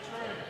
Turn.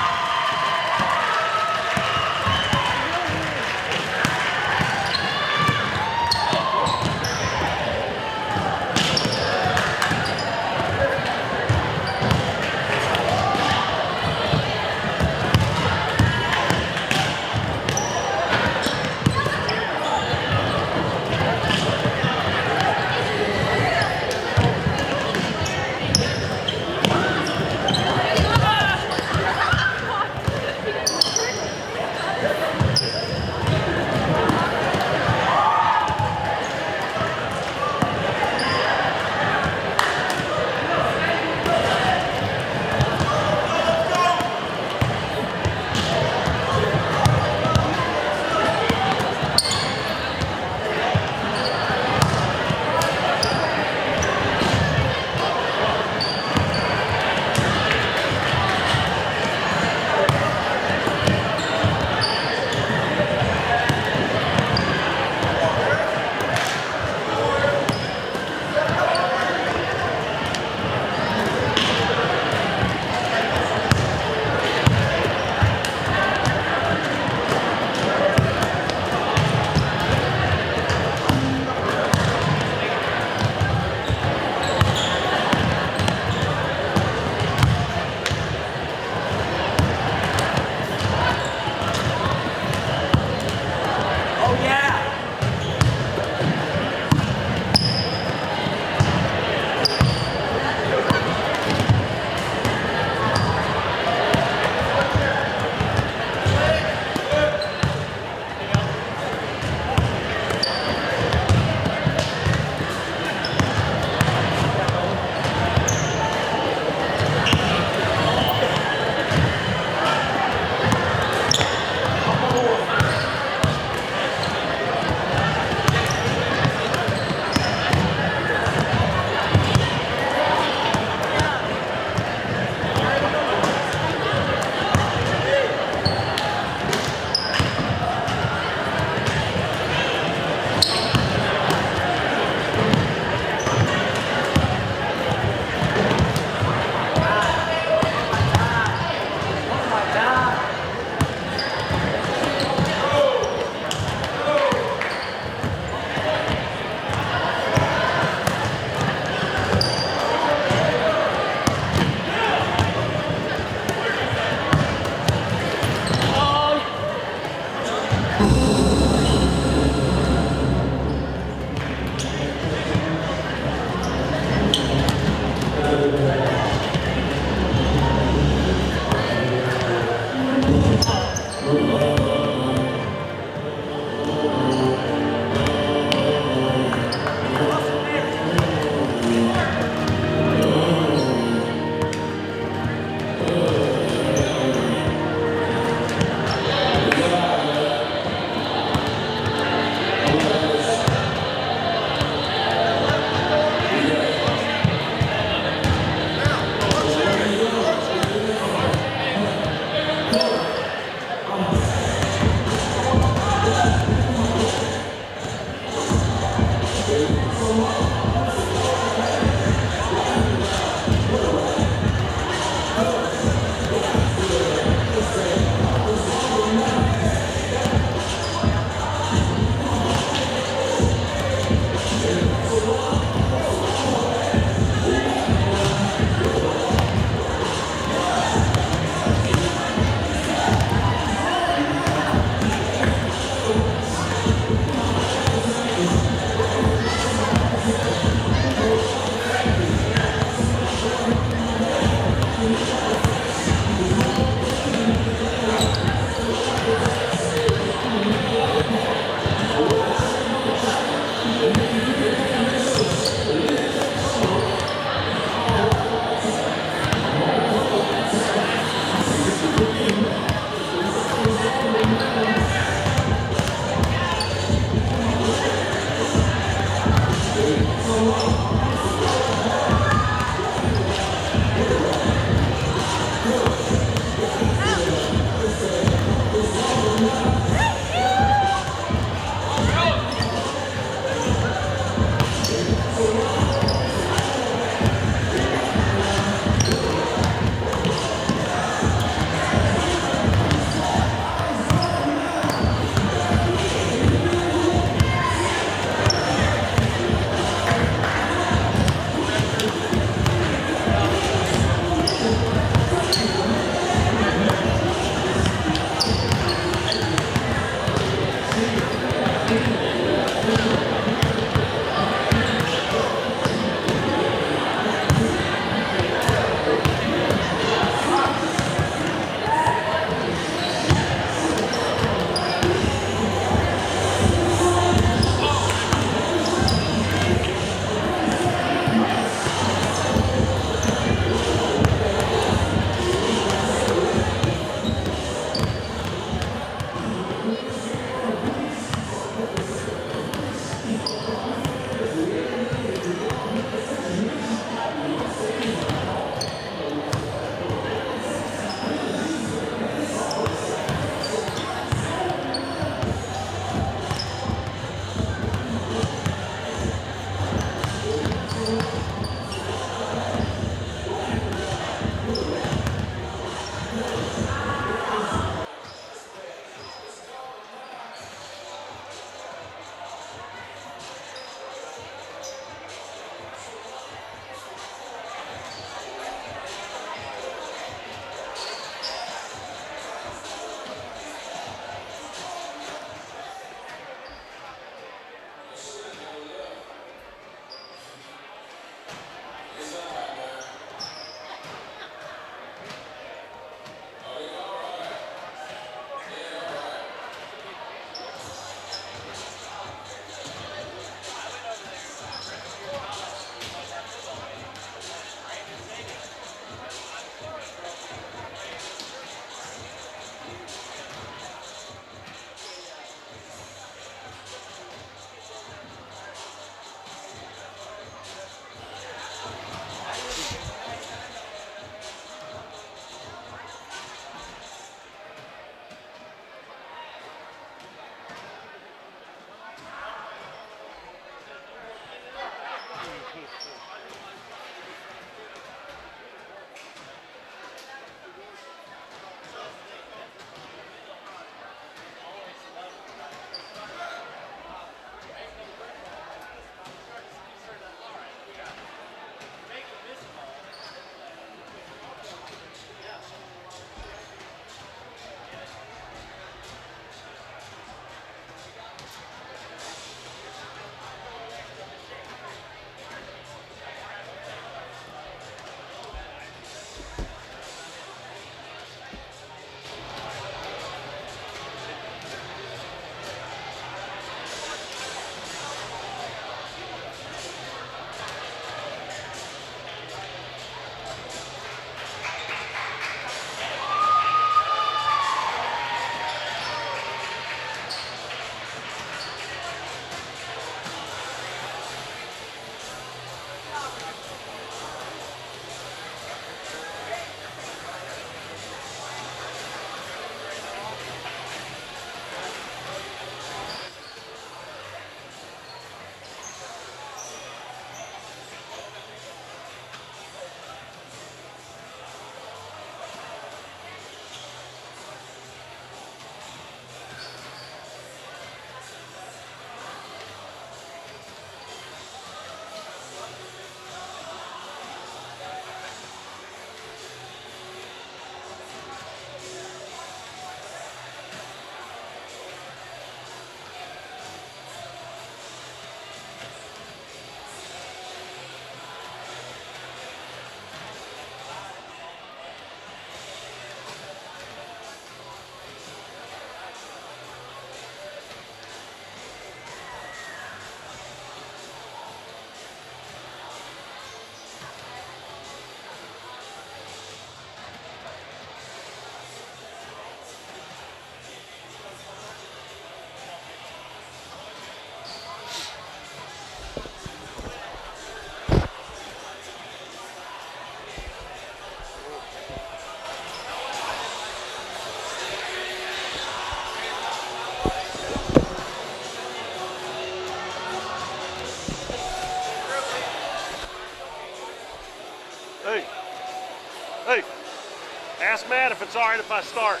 Ask Matt if it's all right if I start.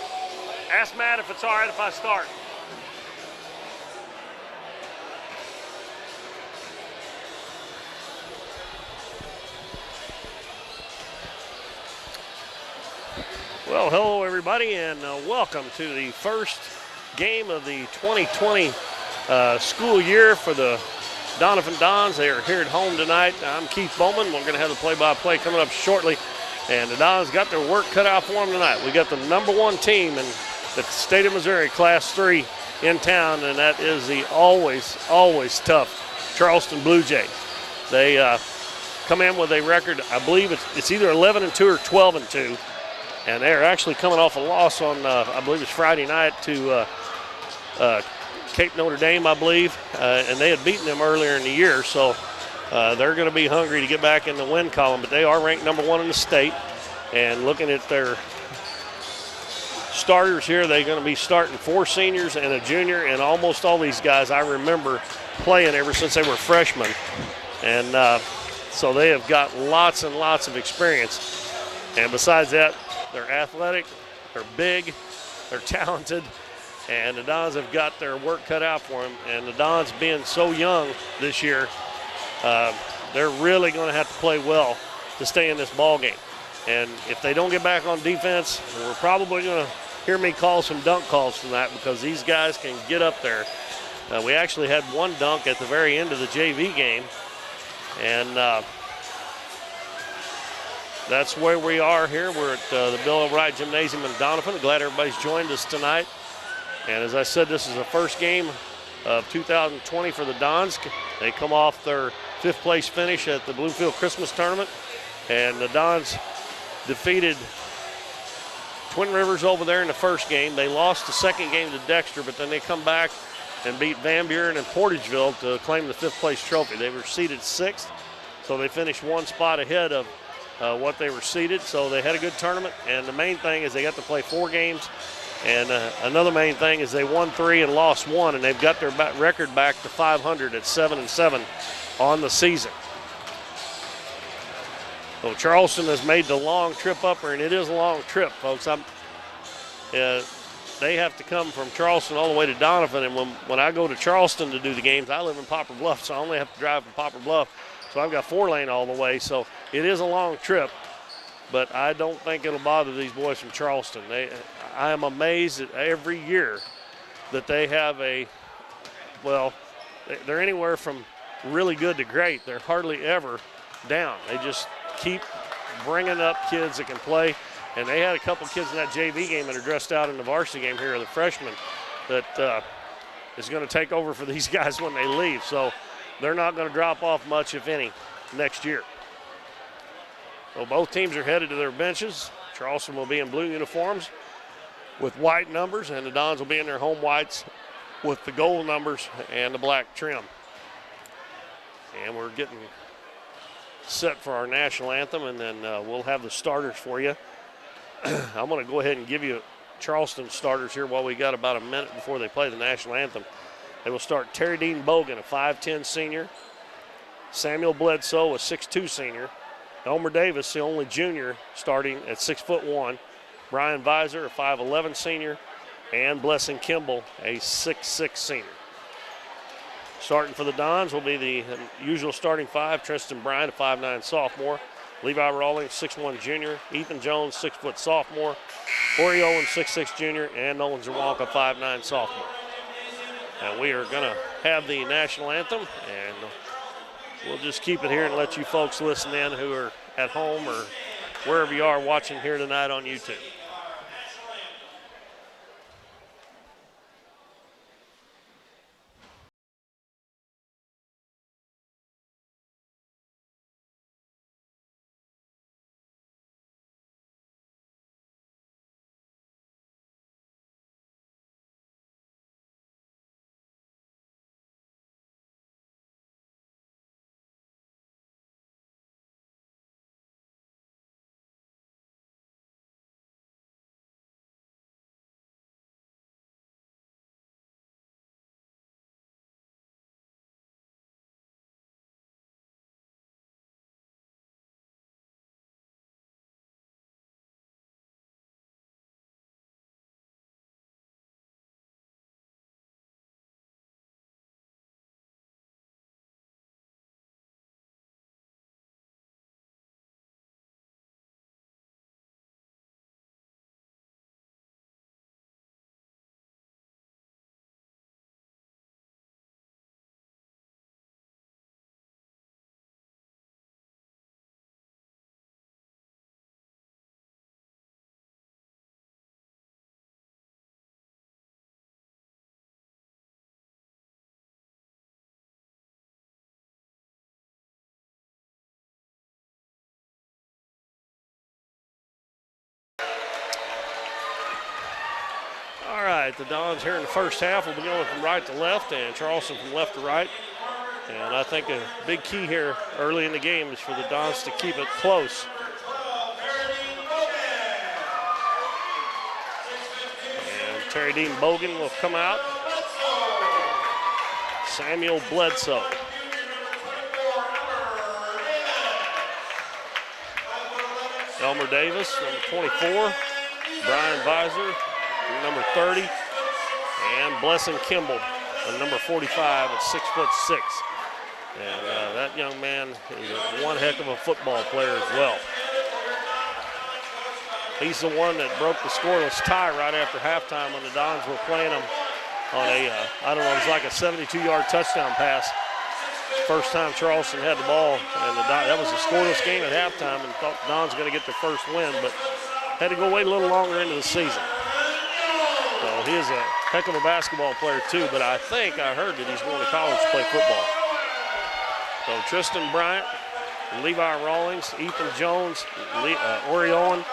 Ask Matt if it's all right if I start. Well, hello everybody, and welcome to the first game of the 2020 school year for the Doniphan Dons. They are here at home tonight. I'm Keith Bowman. We're going to have the play-by-play coming up shortly, and the Dons got their work cut out for them tonight. We got the #1 team in the state of Missouri, Class 3, in town, and that is the always tough Charleston Blue Jays. They come in with a record, I believe it's either 11-2 or 12-2. And they're actually coming off a loss on, I believe it's Friday night to Cape Notre Dame, I believe. And they had beaten them earlier in the year. So they're going to be hungry to get back in the win column. But they are ranked #1 in the state. And looking at their starters here, they're going to be starting 4 seniors and a junior. And almost all these guys I remember playing ever since they were freshmen. And so they have got lots and lots of experience. And besides that, they're athletic, they're big, they're talented, and the Dons have got their work cut out for them. And the Dons being so young this year, they're really going to have to play well to stay in this ball game. And if they don't get back on defense, we're probably going to hear me call some dunk calls tonight because these guys can get up there. We actually had one dunk at the very end of the JV game, and that's where we are here. We're at the Bill Wright Gymnasium in Doniphan. Glad everybody's joined us tonight. And as I said, this is the first game of 2020 for the Dons. They come off their 5th place finish at the Bloomfield Christmas Tournament. And the Dons defeated Twin Rivers over there in the first game. They lost the second game to Dexter, but then they come back and beat Van Buren and Portageville to claim the 5th place trophy. They were seeded 6th, so they finished 1 spot ahead of what they were seeded. So they had a good tournament, and the main thing is they got to play 4 games, and another main thing is they won 3 and lost 1, and they've got their record back to 500 at 7-7 on the season. So Charleston has made the long trip up here, and it is a long trip, folks. They have to come from Charleston all the way to Doniphan, and when I go to Charleston to do the games, I live in Poplar Bluff, so I only have to drive from Poplar Bluff. So I've got 4-lane all the way, so it is a long trip, but I don't think it'll bother these boys from Charleston. I am amazed at every year that they have they're anywhere from really good to great. They're hardly ever down. They just keep bringing up kids that can play, and they had a couple kids in that JV game that are dressed out in the varsity game here, the freshmen, that is going to take over for these guys when they leave. So they're not going to drop off much, if any, next year. So both teams are headed to their benches. Charleston will be in blue uniforms with white numbers, and the Dons will be in their home whites with the gold numbers and the black trim. And we're getting set for our national anthem, and then we'll have the starters for you. I'm going to go ahead and give you Charleston starters here while we got about a minute before they play the national anthem. They will start Terry Dean Bogan, a 5'10 senior. Samuel Bledsoe, a 6'2 senior. Elmer Davis, the only junior, starting at 6'1". Brian Visor, a 5'11 senior. And Blessing Kimball, a 6'6 senior. Starting for the Dons will be the usual starting 5. Tristan Bryant, a 5'9 sophomore. Levi Rawlings, 6'1 junior. Ethan Jones, 6' sophomore. Corey Owen, 6'6 junior. And Nolan Zawalka, 5'9 sophomore. And we are going to have the national anthem, and we'll just keep it here and let you folks listen in who are at home or wherever you are watching here tonight on YouTube. right, the Dons here in the first half will be going from right to left and Charleston from left to right. And I think a big key here early in the game is for the Dons to keep it close. And Terry Dean Bogan will come out. Samuel Bledsoe. Elmer Davis, number 24. Brian Visor, number 30. And Blessing Kimball, number 45 at 6'6". And that young man is one heck of a football player as well. He's the one that broke the scoreless tie right after halftime when the Dons were playing him on a, I don't know, it was like a 72-yard touchdown pass. First time Charleston had the ball, and that was a scoreless game at halftime, and thought the Dons were going to get their first win, but had to go wait a little longer into the season. So he is a heck of a basketball player too, but I think I heard that he's going to college to play football. So Tristan Bryant, Levi Rawlings, Ethan Jones, Ori Owen,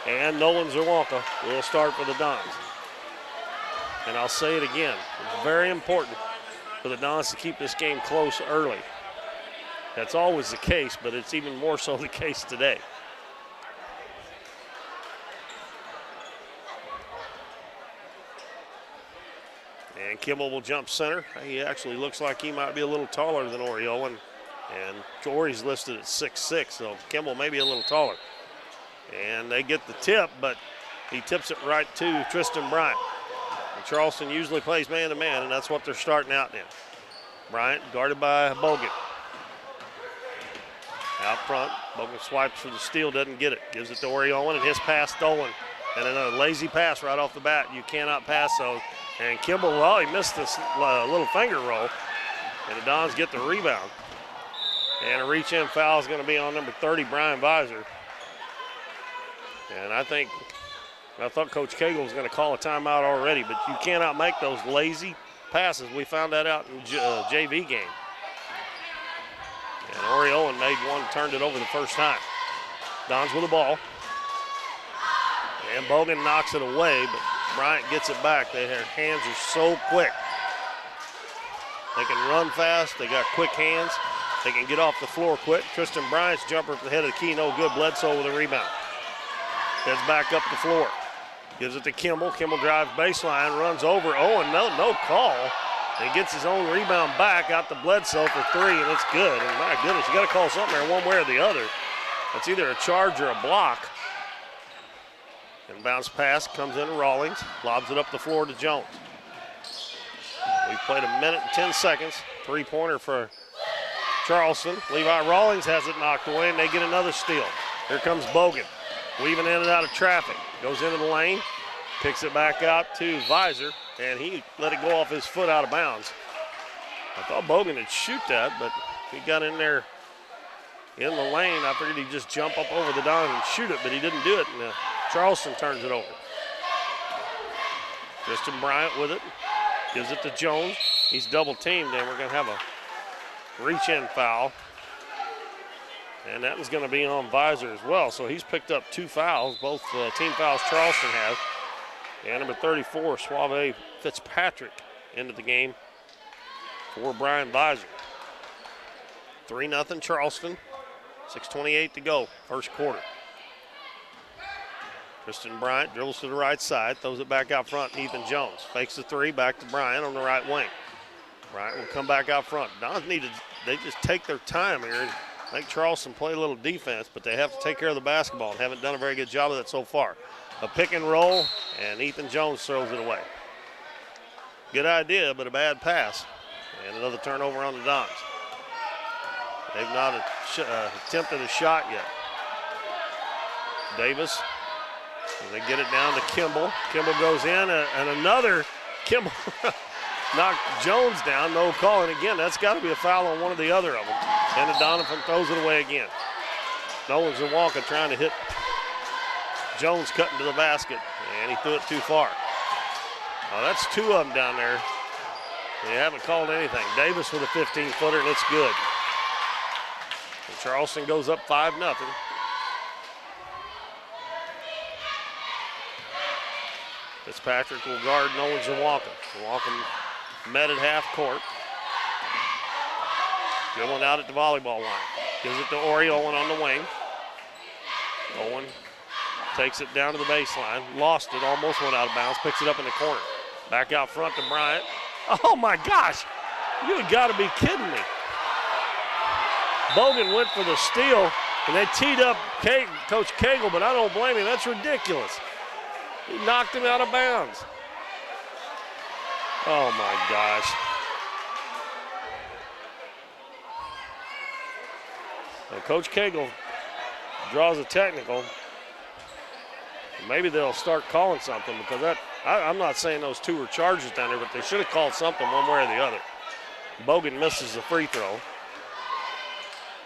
and Nolan Zawonka will start for the Dons. And I'll say it again, it's very important for the Dons to keep this game close early. That's always the case, but it's even more so the case today. And Kimball will jump center. He actually looks like he might be a little taller than Ori Owen. And Ori's listed at 6'6", so Kimball may be a little taller. And they get the tip, but he tips it right to Tristan Bryant. And Charleston usually plays man-to-man, and that's what they're starting out in. Bryant guarded by Bogan. Out front, Bogan swipes for the steal, doesn't get it. Gives it to Ori Owen, and his pass stolen. And another lazy pass right off the bat. You cannot pass those. And Kimball, well, he missed this little finger roll. And the Dons get the rebound. And a reach-in foul is going to be on number 30, Brian Visor. And I thought Coach Cagle was going to call a timeout already, but you cannot make those lazy passes. We found that out in JV game. And Ori Owen made one, turned it over the first time. Dons with the ball. And Bogan knocks it away, but Bryant gets it back. Their hands are so quick. They can run fast. They got quick hands. They can get off the floor quick. Tristan Bryant's jumper from the head of the key, no good. Bledsoe with a rebound. Heads back up the floor. Gives it to Kimball. Kimball drives baseline, runs over Owen. No call. And gets his own rebound back out to Bledsoe for three, and it's good. And my goodness, you got to call something there one way or the other. It's either a charge or a block. And bounce pass comes into Rawlings. Lobs it up the floor to Jones. We played a minute and 10 seconds. Three-pointer for Charleston. Levi Rawlings has it knocked away, and they get another steal. Here comes Bogan. Weaving in and out of traffic. Goes into the lane. Picks it back out to Visor, and he let it go off his foot out of bounds. I thought Bogan would shoot that, but he got in there in the lane. I figured he'd just jump up over the Dons and shoot it, but he didn't do it, and Charleston turns it over. Tristan Bryant with it. Gives it to Jones. He's double teamed, and we're going to have a reach-in foul. And that was going to be on Visor as well. So he's picked up two fouls, both team fouls Charleston has. And number 34, Suave Fitzpatrick, into the game for Brian Visor. 3-0 Charleston. 6:28 to go, first quarter. Tristan Bryant dribbles to the right side, throws it back out front. Ethan Jones fakes the three, back to Bryant on the right wing. Bryant will come back out front. Dons they just take their time here and make Charleston play a little defense, but they have to take care of the basketball and haven't done a very good job of that so far. A pick and roll, and Ethan Jones throws it away. Good idea, but a bad pass. And another turnover on the Dons. They've not attempted a shot yet. Davis, and they get it down to Kimball. Kimball goes in, and another Kimball knocked Jones down, no call. And again, that's got to be a foul on one or the other of them. And Doniphan throws it away again. Nolan Zawonka trying to hit Jones cutting to the basket, and he threw it too far. Well, that's two of them down there. They haven't called anything. Davis with a 15-footer, and it's good. And Charleston goes up 5-0. Fitzpatrick will guard Owens and Walken. Walken met at half court. Good one out at the volleyball line. Gives it to Ori Owen on the wing. Owen takes it down to the baseline. Lost it, almost went out of bounds. Picks it up in the corner. Back out front to Bryant. Oh my gosh, you have got to be kidding me. Bogan went for the steal, and they teed up Coach Cagle, but I don't blame him. That's ridiculous. He knocked him out of bounds. Oh my gosh. And Coach Cagle draws a technical. Maybe they'll start calling something, because I'm not saying those two were charges down there, but they should have called something one way or the other. Bogan misses the free throw.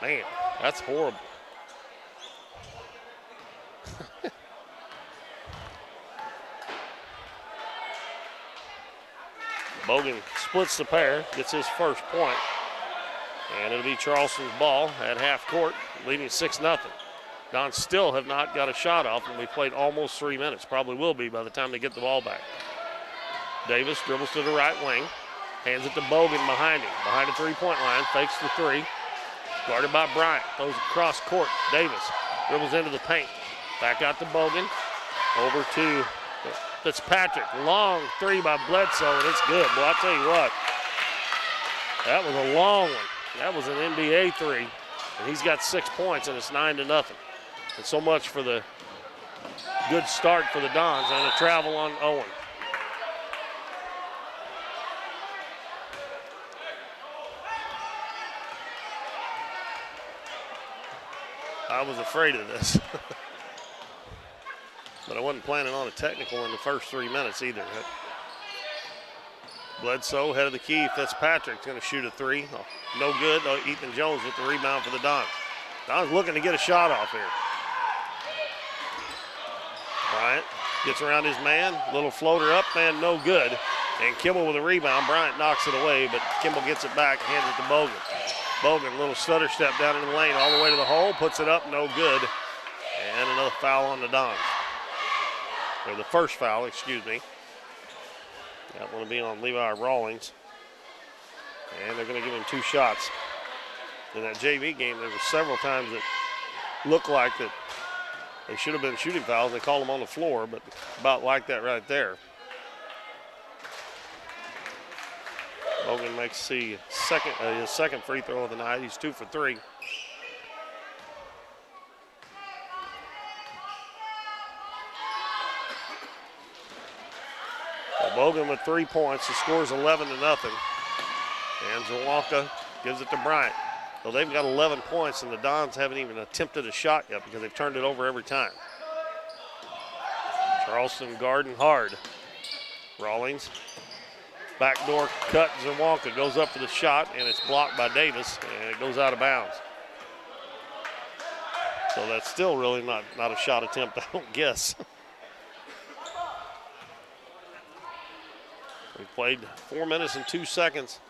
Man, that's horrible. Bogan splits the pair, gets his first point, and it'll be Charleston's ball at half court, leading 6-0. Dons still have not got a shot off, and we played almost 3 minutes. Probably will be by the time they get the ball back. Davis dribbles to the right wing, hands it to Bogan behind him, behind the three-point line, fakes the three, guarded by Bryant, throws across court. Davis dribbles into the paint, back out to Bogan, over to Fitzpatrick. Long three by Bledsoe, and it's good. Well, I'll tell you what, that was a long one. That was an NBA three, and he's got 6 points, and it's 9-0. And so much for the good start for the Dons, and a travel on Owen. I was afraid of this. But I wasn't planning on a technical in the first 3 minutes either. Bledsoe, head of the key. Fitzpatrick's going to shoot a three. Oh, no good. Oh, Ethan Jones with the rebound for the Dons. Dons looking to get a shot off here. Bryant gets around his man. Little floater up, and no good. And Kimball with a rebound. Bryant knocks it away, but Kimball gets it back, hands it to Bogan. Bogan, little stutter step down in the lane all the way to the hole, puts it up, no good. And another foul on the Dons. Or the first foul, excuse me. That one will be on Levi Rawlings. And they're going to give him 2 shots. In that JV game, there were several times that looked like that they should have been shooting fouls. They called them on the floor, but about like that right there. Bogan makes his second free throw of the night. He's 2 for 3. Bogan with 3 points. He scores 11-0. And Zawalka gives it to Bryant. So they've got 11 points, and the Dons haven't even attempted a shot yet because they've turned it over every time. Charleston guarding hard. Rawlings. Backdoor cut. Zawalka goes up for the shot, and it's blocked by Davis, and it goes out of bounds. So that's still really not a shot attempt, I don't guess. We played 4 minutes and 2 seconds,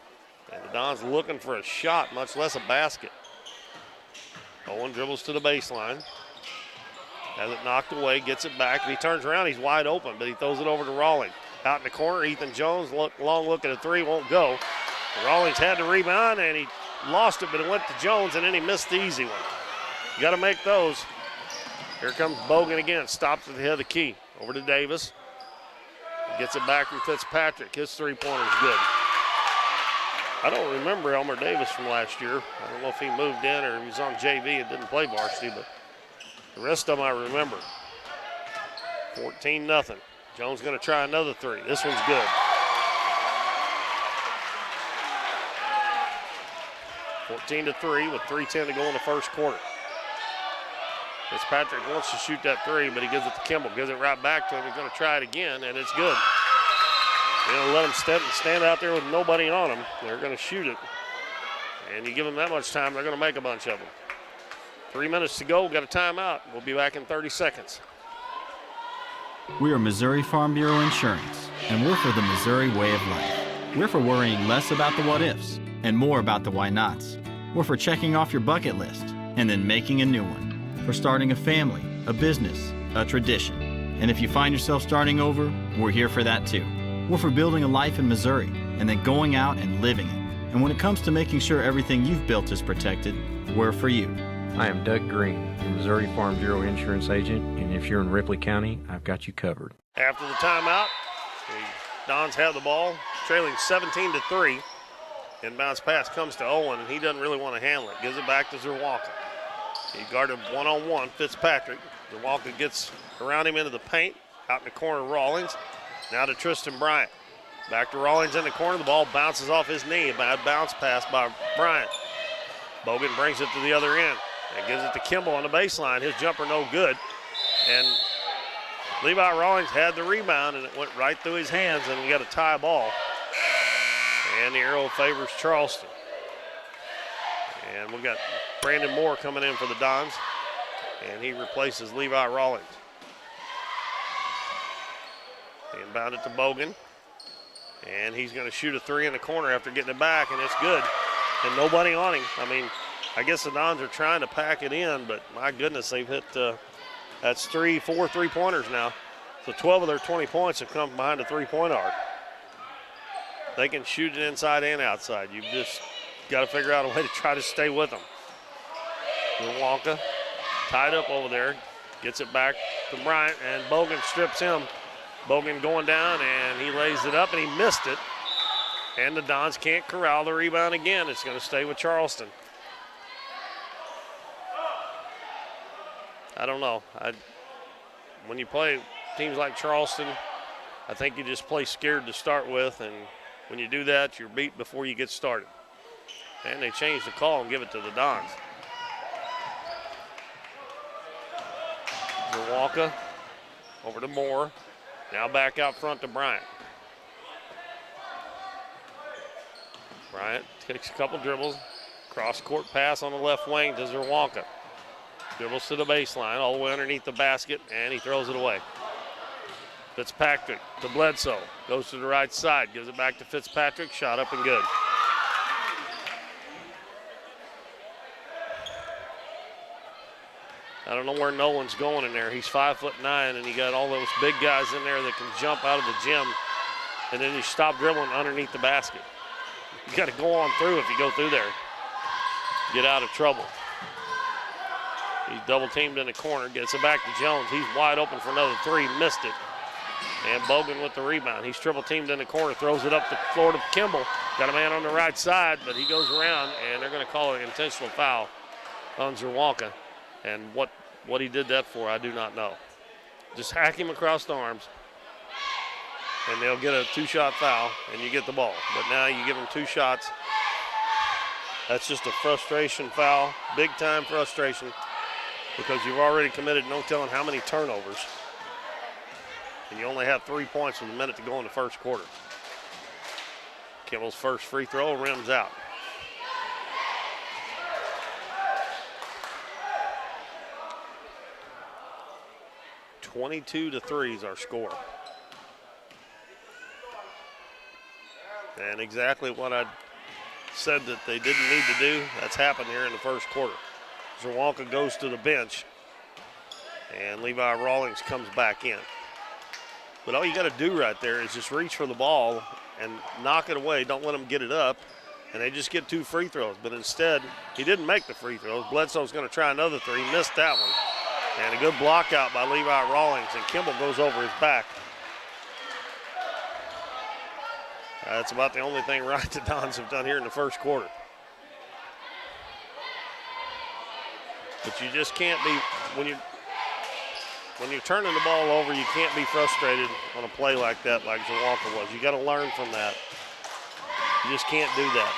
and the Dons looking for a shot, much less a basket. Owen dribbles to the baseline, has it knocked away, gets it back. If he turns around, he's wide open, but he throws it over to Rawlings. Out in the corner, Ethan Jones, long look at a three, won't go. Rawlings had the rebound, and he lost it, but it went to Jones, and then he missed the easy one. You got to make those. Here comes Bogan again, stops at the head of the key. Over to Davis. Gets it back from Fitzpatrick. His three-pointer's good. I don't remember Elmer Davis from last year. I don't know if he moved in or he was on JV and didn't play varsity, but the rest of them I remember. 14-0. Jones going to try another three. This one's good. 14-3 with 3:10 to go in the first quarter. Fitzpatrick wants to shoot that three, but he gives it to Kimball. Gives it right back to him. He's going to try it again, and it's good. They're going to let him stand out there with nobody on him. They're going to shoot it. And you give them that much time, they're going to make a bunch of them. 3 minutes to go. We've got a timeout. We'll be back in 30 seconds. We are Missouri Farm Bureau Insurance, and we're for the Missouri way of life. We're for worrying less about the what-ifs and more about the why-nots. We're for checking off your bucket list and then making a new one. For starting a family, a business, a tradition. And if you find yourself starting over, we're here for that too. We're for building a life in Missouri and then going out and living it. And when it comes to making sure everything you've built is protected, we're for you. I am Doug Green, the Missouri Farm Bureau insurance agent, and if you're in Ripley County, I've got you covered. After the timeout, the Dons have the ball, trailing 17-3. Inbounds pass comes to Owen, and he doesn't really want to handle it. Gives it back to Zerwalka. He guarded one-on-one, Fitzpatrick. Zerwalka gets around him into the paint, out in the corner, Rawlings. Now to Tristan Bryant. Back to Rawlings in the corner. The ball bounces off his knee. A bad bounce pass by Bryant. Bogan brings it to the other end and gives it to Kimball on the baseline. His jumper no good. And Levi Rawlings had the rebound, and it went right through his hands, and we got a tie ball. And the arrow favors Charleston. And we got Brandon Moore coming in for the Dons, and he replaces Levi Rawlings. Inbound it to Bogan. And he's going to shoot a three in the corner after getting it back, and it's good. And nobody on him. I mean, I guess the Dons are trying to pack it in, but my goodness, they've hit, that's 4 3-pointers now. So 12 of their 20 points have come behind the three-point arc. They can shoot it inside and outside. You've just got to figure out a way to try to stay with them. Wonka tied up over there, gets it back to Bryant, and Bogan strips him. Bogan going down, and he lays it up, and he missed it. And the Dons can't corral the rebound again. It's going to stay with Charleston. I don't know. When you play teams like Charleston, I think you just play scared to start with, and when you do that, you're beat before you get started. And they changed the call and give it to the Dons. Zawalka over to Moore. Now back out front to Bryant. Bryant takes a couple dribbles. Cross-court pass on the left wing to Zawalka. Dribbles to the baseline, all the way underneath the basket, and he throws it away. Fitzpatrick to Bledsoe. Goes to the right side, gives it back to Fitzpatrick. Shot up and good. I don't know where Nolan's going in there. He's 5'9", and you got all those big guys in there that can jump out of the gym, and then you stop dribbling underneath the basket. You got to go on through if you go through there. Get out of trouble. He's double teamed in the corner, gets it back to Jones. He's wide open for another three, missed it. And Bogan with the rebound. He's triple teamed in the corner, throws it up the floor to Kimball. Got a man on the right side, but he goes around, and they're going to call it an intentional foul on Zawalka. And what he did that for, I do not know. Just hack him across the arms, and they'll get a two-shot foul, and you get the ball. But now you give them two shots. That's just a frustration foul, big-time frustration, because you've already committed no telling how many turnovers. And you only have 3 points with a minute to go in the first quarter. Kimball's first free throw rims out. (22-3) is our score. And exactly what I said that they didn't need to do, that's happened here in the first quarter. Zawalka goes to the bench, and Levi Rawlings comes back in. But all you got to do right there is just reach for the ball and knock it away. Don't let them get it up, and they just get 2 free throws. But instead, he didn't make the free throws. Bledsoe's going to try another three, missed that one. And a good block out by Levi Rawlings, and Kimball goes over his back. That's about the only thing right the Dons have done here in the first quarter. But you just can't be, when you're turning the ball over, you can't be frustrated on a play like that, like Zawalka was. You got to learn from that. You just can't do that.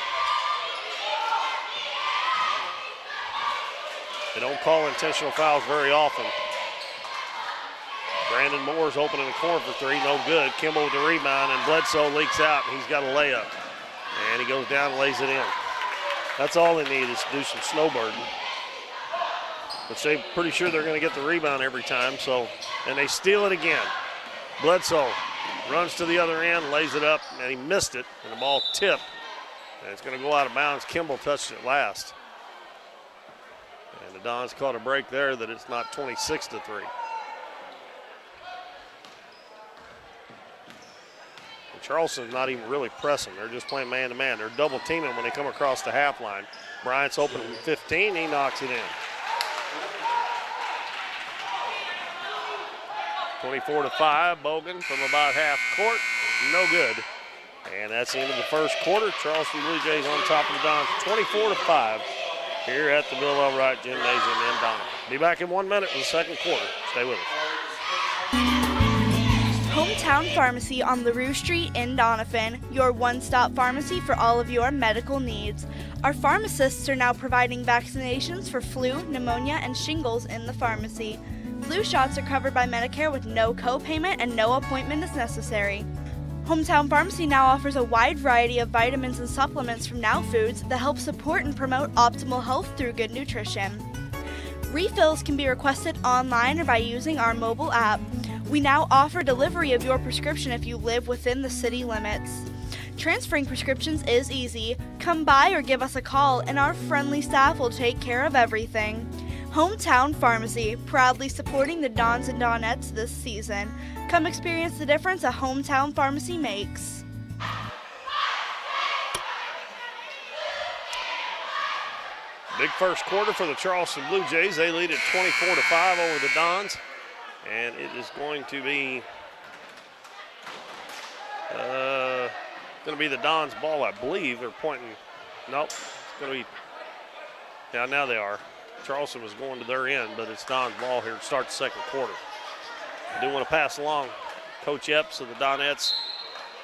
They don't call intentional fouls very often. Brandon Moore's open in the corner for three, no good. Kimball with the rebound, and Bledsoe leaks out, and he's got a layup. And he goes down and lays it in. That's all they need is to do some snowbirding. But they're pretty sure they're going to get the rebound every time, so, and they steal it again. Bledsoe runs to the other end, lays it up, and he missed it, and the ball tipped. And it's going to go out of bounds. Kimball touched it last. And the Dons caught a break there that it's not 26-3. Charleston's not even really pressing. They're just playing man-to-man. They're double teaming when they come across the half line. Bryant's open from 15. He knocks it in. 24-5. Bogan from about half court. No good. And that's the end of the first quarter. Charleston Blue Jays on top of the Dons, 24-5 here at the Bill Elwright Gymnasium in Doniphan. Be back in 1 minute for the second quarter. Stay with us. Hometown Pharmacy on LaRue Street in Doniphan, your one-stop pharmacy for all of your medical needs. Our pharmacists are now providing vaccinations for flu, pneumonia, and shingles in the pharmacy. Flu shots are covered by Medicare with no co-payment and no appointment is necessary. Hometown Pharmacy now offers a wide variety of vitamins and supplements from Now Foods that help support and promote optimal health through good nutrition. Refills can be requested online or by using our mobile app. We now offer delivery of your prescription if you live within the city limits. Transferring prescriptions is easy. Come by or give us a call and our friendly staff will take care of everything. Hometown Pharmacy, proudly supporting the Dons and Donettes this season. Come experience the difference a Hometown Pharmacy makes. Big first quarter for the Charleston Blue Jays. They lead at 24-5 over the Dons. And it is going to be the Dons' ball, I believe. They're pointing. Nope. It's going to be. Yeah, now they are. Charleston was going to their end, but it's Don's ball here to start the second quarter. I do want to pass along Coach Epps of the Donettes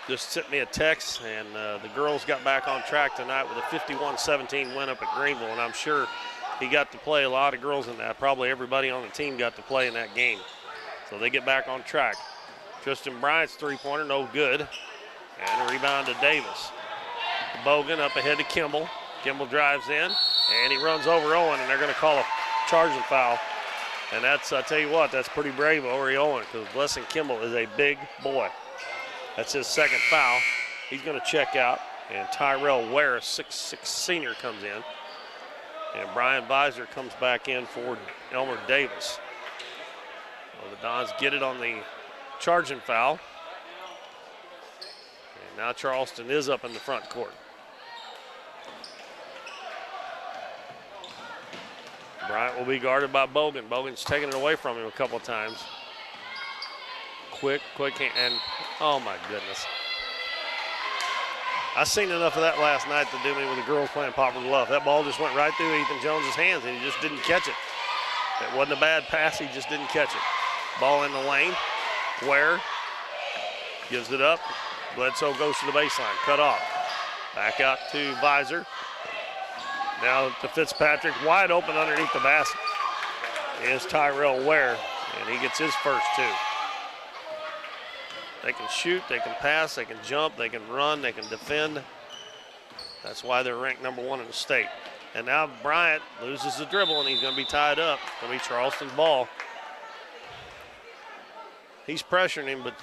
just sent me a text, and the girls got back on track tonight with a 51-17 win up at Greenville, and I'm sure he got to play a lot of girls in that. Probably everybody on the team got to play in that game. So they get back on track. Tristan Bryant's three-pointer, no good. And a rebound to Davis. Bogan up ahead to Kimball. Kimball drives in, and he runs over Owen, and they're going to call a charging foul. And that's, I tell you what, that's pretty brave over Owen, because Blessing Kimball is a big boy. That's his second foul. He's going to check out, and Tyrell Ware, a 6'6" senior, comes in. And Brian Visor comes back in for Elmer Davis. Well, the Dons get it on the charging foul. And now Charleston is up in the front court. Bryant will be guarded by Bogan. Bogan's taking it away from him a couple of times. Quick, and oh my goodness. I seen enough of that last night to do me with the girls playing Poplar Bluff. That ball just went right through Ethan Jones's hands, and he just didn't catch it. It wasn't a bad pass, he just didn't catch it. Ball in the lane. Ware gives it up. Bledsoe goes to the baseline, cut off. Back out to Visor. Now to Fitzpatrick, wide open underneath the basket is Tyrell Ware, and he gets his first two. They can shoot, they can pass, they can jump, they can run, they can defend. That's why they're ranked number one in the state. And now Bryant loses the dribble, and he's going to be tied up. It's going to be Charleston's ball. He's pressuring him, but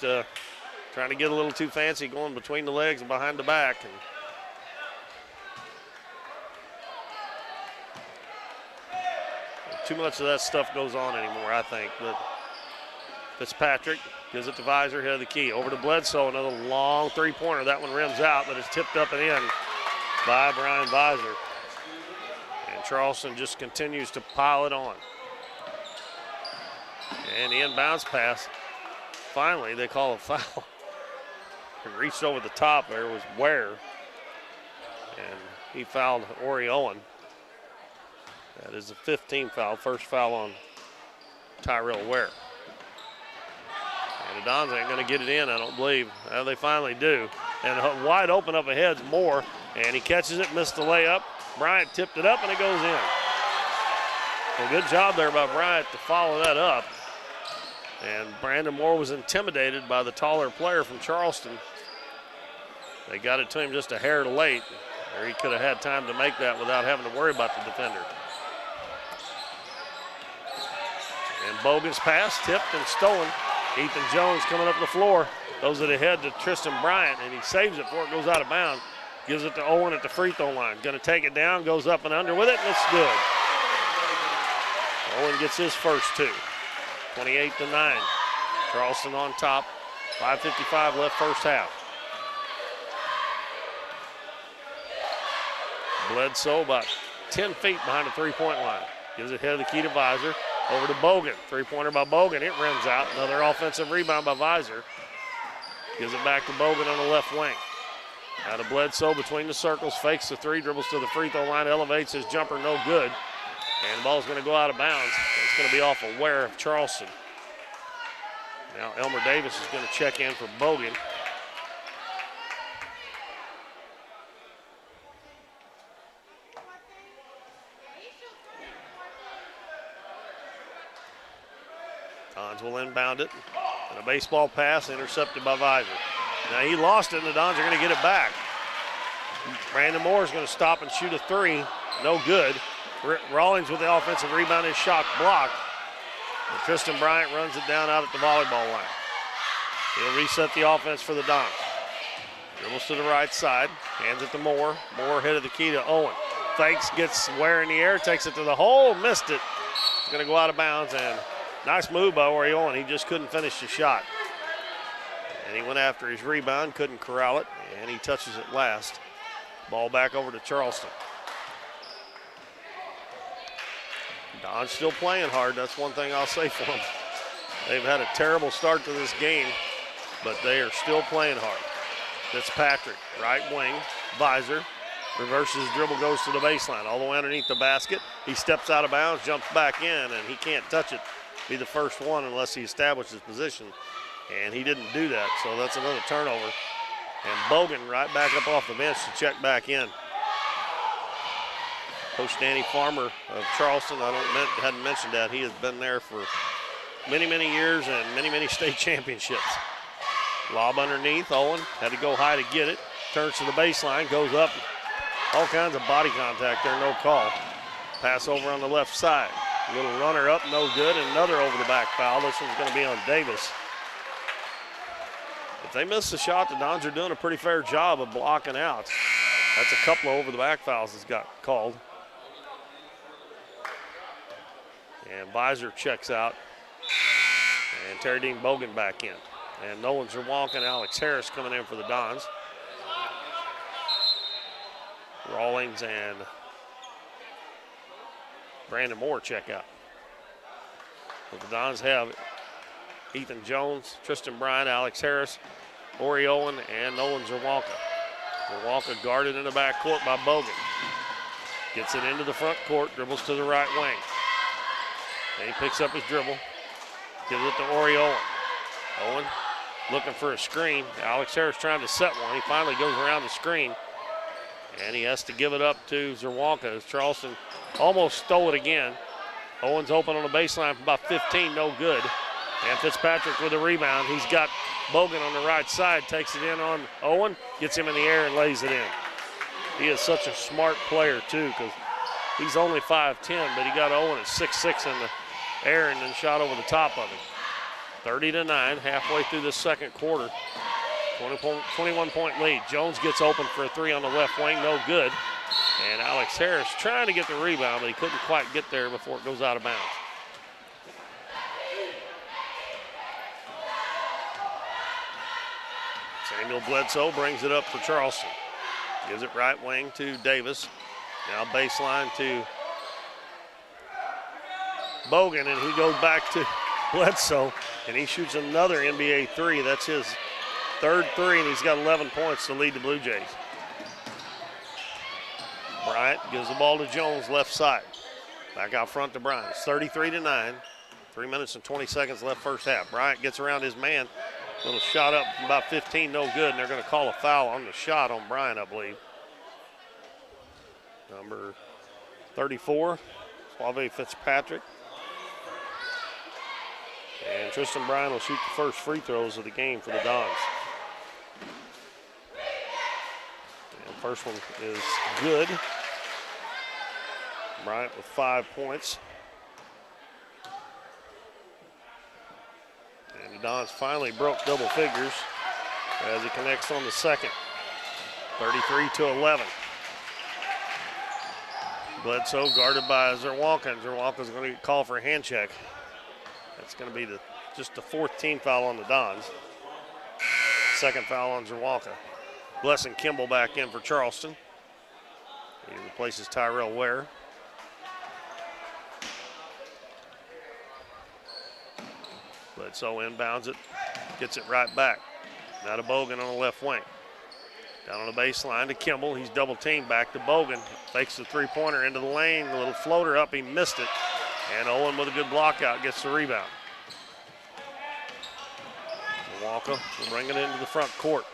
trying to get a little too fancy, going between the legs and behind the back. And too much of that stuff goes on anymore, I think. But Fitzpatrick gives it to Visor, head of the key. Over to Bledsoe, another long three-pointer. That one rims out, but it's tipped up and in by Brian Visor. And Charleston just continues to pile it on. And the inbounds pass. Finally, they call a foul. He reached over the top. There was Ware. And he fouled Ori Owen. That is the 15th foul, first foul on Tyrell Ware. And the Dons ain't going to get it in, I don't believe. Well, they finally do. And wide open up ahead's Moore, and he catches it, missed the layup. Bryant tipped it up, and it goes in. Well, good job there by Bryant to follow that up. And Brandon Moore was intimidated by the taller player from Charleston. They got it to him just a hair late, or he could have had time to make that without having to worry about the defender. And Bogan's pass tipped and stolen. Ethan Jones coming up the floor. Throws it ahead to Tristan Bryant, and he saves it before it goes out of bounds. Gives it to Owen at the free throw line. Going to take it down, goes up and under with it, and it's good. Owen gets his first two. 28-9. Charleston on top. 5:55 left first half. Bledsoe about 10 feet behind the three-point line. Gives it head of the key to Visor. Over to Bogan. Three-pointer by Bogan. It rims out. Another offensive rebound by Visor. Gives it back to Bogan on the left wing. Out of Bledsoe between the circles. Fakes the three. Dribbles to the free throw line. Elevates his jumper. No good. And the ball's going to go out of bounds. It's going to be off a wear of Charleston. Now Elmer Davis is going to check in for Bogan. Dons will inbound it. And a baseball pass intercepted by Visor. Now he lost it, and the Dons are going to get it back. Brandon Moore is going to stop and shoot a three. No good. Rawlings with the offensive rebound is shot blocked. And Tristan Bryant runs it down out at the volleyball line. He'll reset the offense for the Dons. Dribbles to the right side, hands it to Moore. Moore head of the key to Owen. Fakes, gets Ware in the air, takes it to the hole, missed it. It's going to go out of bounds, and nice move by Ori Owen. He just couldn't finish the shot. And he went after his rebound, couldn't corral it, and he touches it last. Ball back over to Charleston. Don's still playing hard. That's one thing I'll say for them. They've had a terrible start to this game, but they are still playing hard. Fitzpatrick, right wing, Visor, reverses dribble, goes to the baseline, all the way underneath the basket. He steps out of bounds, jumps back in, and he can't touch it. Be the first one unless he establishes position, and he didn't do that, so that's another turnover. And Bogan right back up off the bench to check back in. Coach Danny Farmer of Charleston, hadn't mentioned that. He has been there for many, many years and many, many state championships. Lob underneath, Owen had to go high to get it. Turns to the baseline, goes up. All kinds of body contact there, no call. Pass over on the left side. A little runner up, no good, and another over the back foul. This one's going to be on Davis. If they miss the shot, the Dons are doing a pretty fair job of blocking out. That's a couple of over the back fouls that's got called. And Visor checks out. And Terry Dean Bogan back in. And Nolan Zerwalk and Alex Harris coming in for the Dons. Rawlings and Brandon Moore check out. But the Dons have Ethan Jones, Tristan Bryant, Alex Harris, Ori Owen, and Nolan Zerwalka. Zerwalka guarded in the backcourt by Bogan. Gets it into the front court, dribbles to the right wing. And he picks up his dribble, gives it to Ori Owen. Owen looking for a screen. Alex Harris trying to set one. He finally goes around the screen, and he has to give it up to Zerwalka as Charleston almost stole it again. Owen's open on the baseline from about 15, no good. And Fitzpatrick with a rebound. He's got Bogan on the right side, takes it in on Owen, gets him in the air and lays it in. He is such a smart player too, because he's only 5'10", but he got Owen at 6'6" in the air and then shot over the top of him. 30-9, halfway through the second quarter. 21-point lead. Jones gets open for a three on the left wing, no good. And Alex Harris trying to get the rebound, but he couldn't quite get there before it goes out of bounds. Samuel Bledsoe brings it up for Charleston. Gives it right wing to Davis. Now baseline to Bogan, and he goes back to Bledsoe, and he shoots another NBA three. That's his third three, and he's got 11 points to lead the Blue Jays. Bryant gives the ball to Jones, left side. Back out front to Bryant. It's 33-9. 3 minutes and 20 seconds left first half. Bryant gets around his man. Little shot up from about 15, no good, and they're going to call a foul on the shot on Bryant, I believe. Number 34, Suave Fitzpatrick. And Tristan Bryant will shoot the first free throws of the game for the Dons. And first one is good. Bryant with 5 points. And the Dons finally broke double figures as he connects on the second. 33-11. Bledsoe guarded by Zerwalka, and Zerwalka's going to get called for a hand check. That's going to be just the fourth team foul on the Dons. Second foul on Zerwalka. Blessing Kimball back in for Charleston. He replaces Tyrell Ware. Bledsoe inbounds it, gets it right back. Now to Bogan on the left wing. Down on the baseline to Kimball. He's double teamed back to Bogan. Fakes the three-pointer into the lane. A little floater up. He missed it. And Owen with a good block out gets the rebound. Walker will bring it into the front court.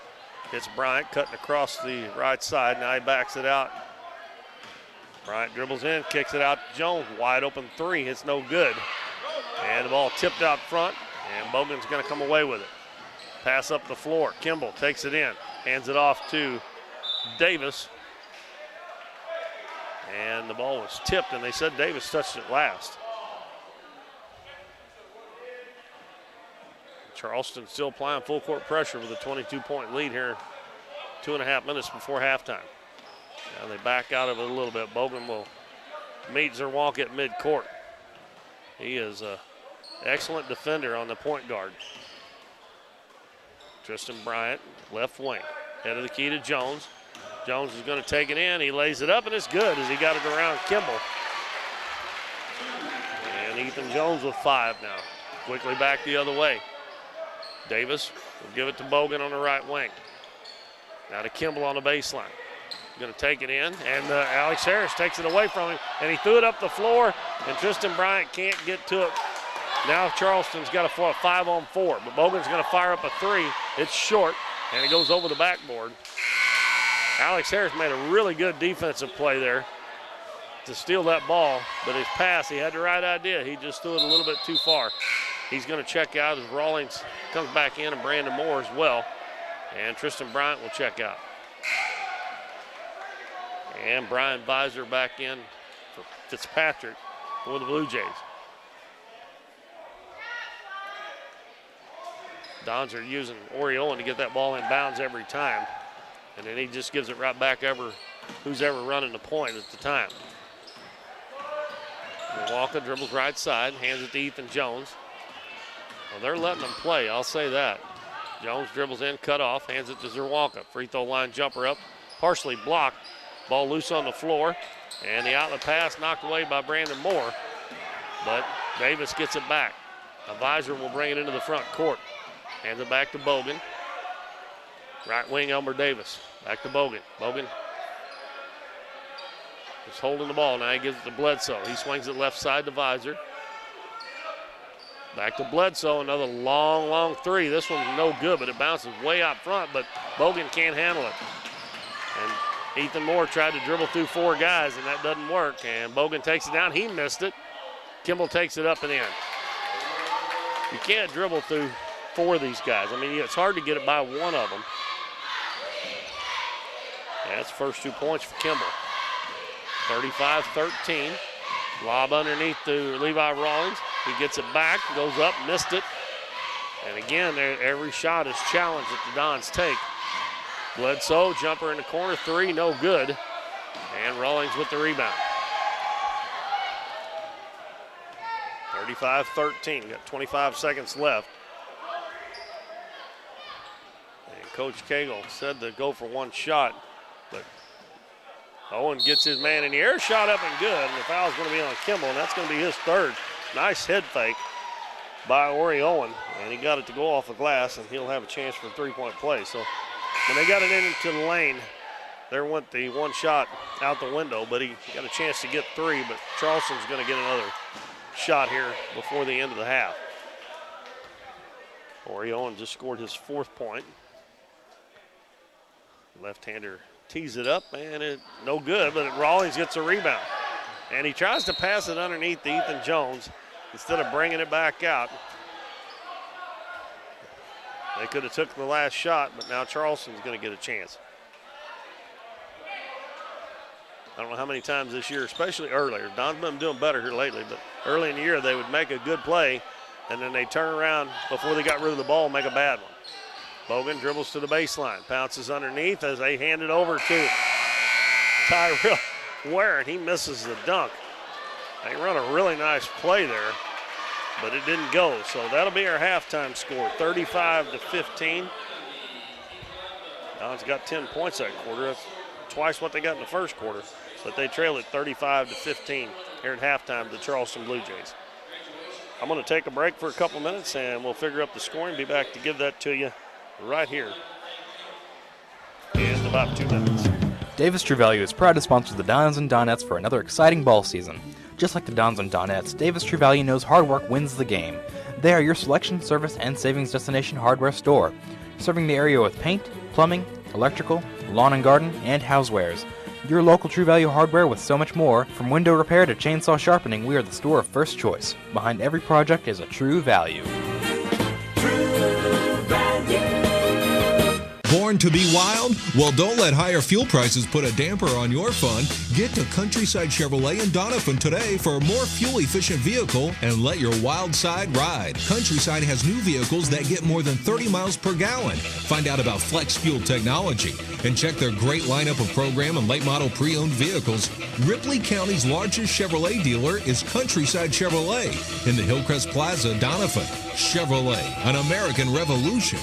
It's Bryant cutting across the right side. Now he backs it out. Bryant dribbles in, kicks it out to Jones. Wide open three. It's no good. And the ball tipped out front. And Bogan's going to come away with it. Pass up the floor. Kimball takes it in. Hands it off to Davis. And the ball was tipped, and they said Davis touched it last. Charleston still applying full court pressure with a 22-point lead here, 2.5 minutes before halftime. Now they back out of it a little bit. Bogan will meet Zerwalk at midcourt. He is an excellent defender on the point guard. Tristan Bryant, left wing. Head of the key to Jones. Jones is going to take it in. He lays it up, and it's good as he got it around Kimball. And Ethan Jones with 5 now. Quickly back the other way. Davis will give it to Bogan on the right wing. Now to Kimball on the baseline. Going to take it in, and Alex Harris takes it away from him, and he threw it up the floor, and Tristan Bryant can't get to it. Now Charleston's got a 5-on-4, but Bogan's going to fire up a 3. It's short, and it goes over the backboard. Alex Harris made a really good defensive play there to steal that ball, but his pass, he had the right idea. He just threw it a little bit too far. He's going to check out as Rawlings comes back in, and Brandon Moore as well. And Tristan Bryant will check out. And Brian Visor back in for Fitzpatrick for the Blue Jays. Dons are using Oriolan to get that ball in bounds every time. And then he just gives it right back over who's ever running the point at the time. Walker dribbles right side, hands it to Ethan Jones. Well, they're letting them play, I'll say that. Jones dribbles in, cut off, hands it to Zerwalka. Free throw line jumper up, partially blocked. Ball loose on the floor, and the outlet pass knocked away by Brandon Moore. But Davis gets it back. A Visor will bring it into the front court. Hands it back to Bogan. Right wing Elmer Davis. Back to Bogan. Bogan is holding the ball. Now he gives it to Bledsoe. He swings it left side to Visor. Back to Bledsoe, another long, long 3. This one's no good, but it bounces way out front, but Bogan can't handle it. And Ethan Moore tried to dribble through 4 guys, and that doesn't work. And Bogan takes it down. He missed it. Kimball takes it up and in. You can't dribble through 4 of these guys. I mean, it's hard to get it by one of them. That's first 2 points for Kimball. 35-13. Lob underneath to Levi Rawlings. He gets it back, goes up, missed it. And again, every shot is challenged that the Dons take. Bledsoe, jumper in the corner, 3, no good. And Rawlings with the rebound. 35-13, got 25 seconds left. And Coach Cagle said to go for 1 shot, but Owen gets his man in the air, shot up and good, and the foul's going to be on Kimball, and that's going to be his 3rd. Nice head fake by Ori Owen, and he got it to go off the glass, and he'll have a chance for a 3-point play. So when they got it into the lane, there went the 1 shot out the window, but he got a chance to get 3, but Charleston's going to get another shot here before the end of the half. Ori Owen just scored his 4th point. Left-hander tees it up, and it no good, but Rawlings gets a rebound. And he tries to pass it underneath to Ethan Jones instead of bringing it back out. They could have took the last shot, but now Charleston's going to get a chance. I don't know how many times this year, especially earlier. Don's been doing better here lately, but early in the year they would make a good play, and then they turn around before they got rid of the ball and make a bad one. Bogan dribbles to the baseline, pounces underneath as they hand it over to Tyrell Ware, and he misses the dunk. They run a really nice play there, but it didn't go. So that'll be our halftime score, 35-15. Don's got 10 points that quarter. That's twice what they got in the first quarter. but they trail at 35-15 here at halftime to the Charleston Blue Jays. I'm going to take a break for a couple minutes, and we'll figure up the scoring. Be back to give that to you right here in about 2 minutes. Davis True Value is proud to sponsor the Dons and Donettes for another exciting ball season. Just like the Dons and Donettes, Davis True Value knows hard work wins the game. They are your selection, service, and savings destination hardware store, serving the area with paint, plumbing, electrical, lawn and garden, and housewares. Your local True Value hardware with so much more. From window repair to chainsaw sharpening, we are the store of first choice. Behind every project is a True Value. Born to be wild? Well, don't let higher fuel prices put a damper on your fun. Get to Countryside Chevrolet in Doniphan today for a more fuel-efficient vehicle and let your wild side ride. Countryside has new vehicles that get more than 30 miles per gallon. Find out about flex fuel technology and check their great lineup of program and late model pre-owned vehicles. Ripley County's largest Chevrolet dealer is Countryside Chevrolet in the Hillcrest Plaza, Doniphan. Chevrolet, an American revolution.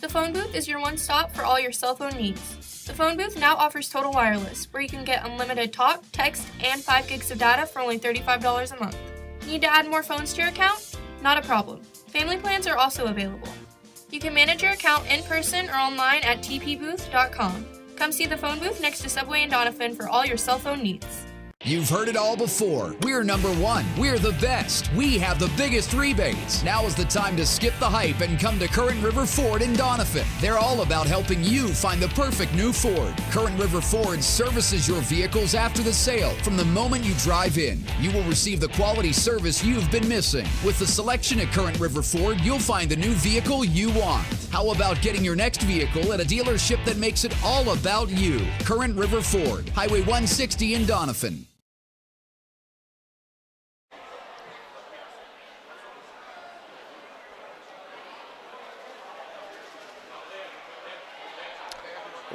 The phone booth is your one stop for all your cell phone needs. The phone booth now offers Total Wireless, where you can get unlimited talk, text, and 5 gigs of data for only $35 a month. Need to add more phones to your account? Not a problem. Family plans are also available. You can manage your account in person or online at tpbooth.com. Come see the phone booth next to Subway in Doniphan for all your cell phone needs. You've heard it all before. We're number one. We're the best. We have the biggest rebates. Now is the time to skip the hype and come to Current River Ford in Doniphan. They're all about helping you find the perfect new Ford. Current River Ford services your vehicles after the sale. From the moment you drive in, you will receive the quality service you've been missing. With the selection at Current River Ford, you'll find the new vehicle you want. How about getting your next vehicle at a dealership that makes it all about you? Current River Ford, Highway 160 in Doniphan.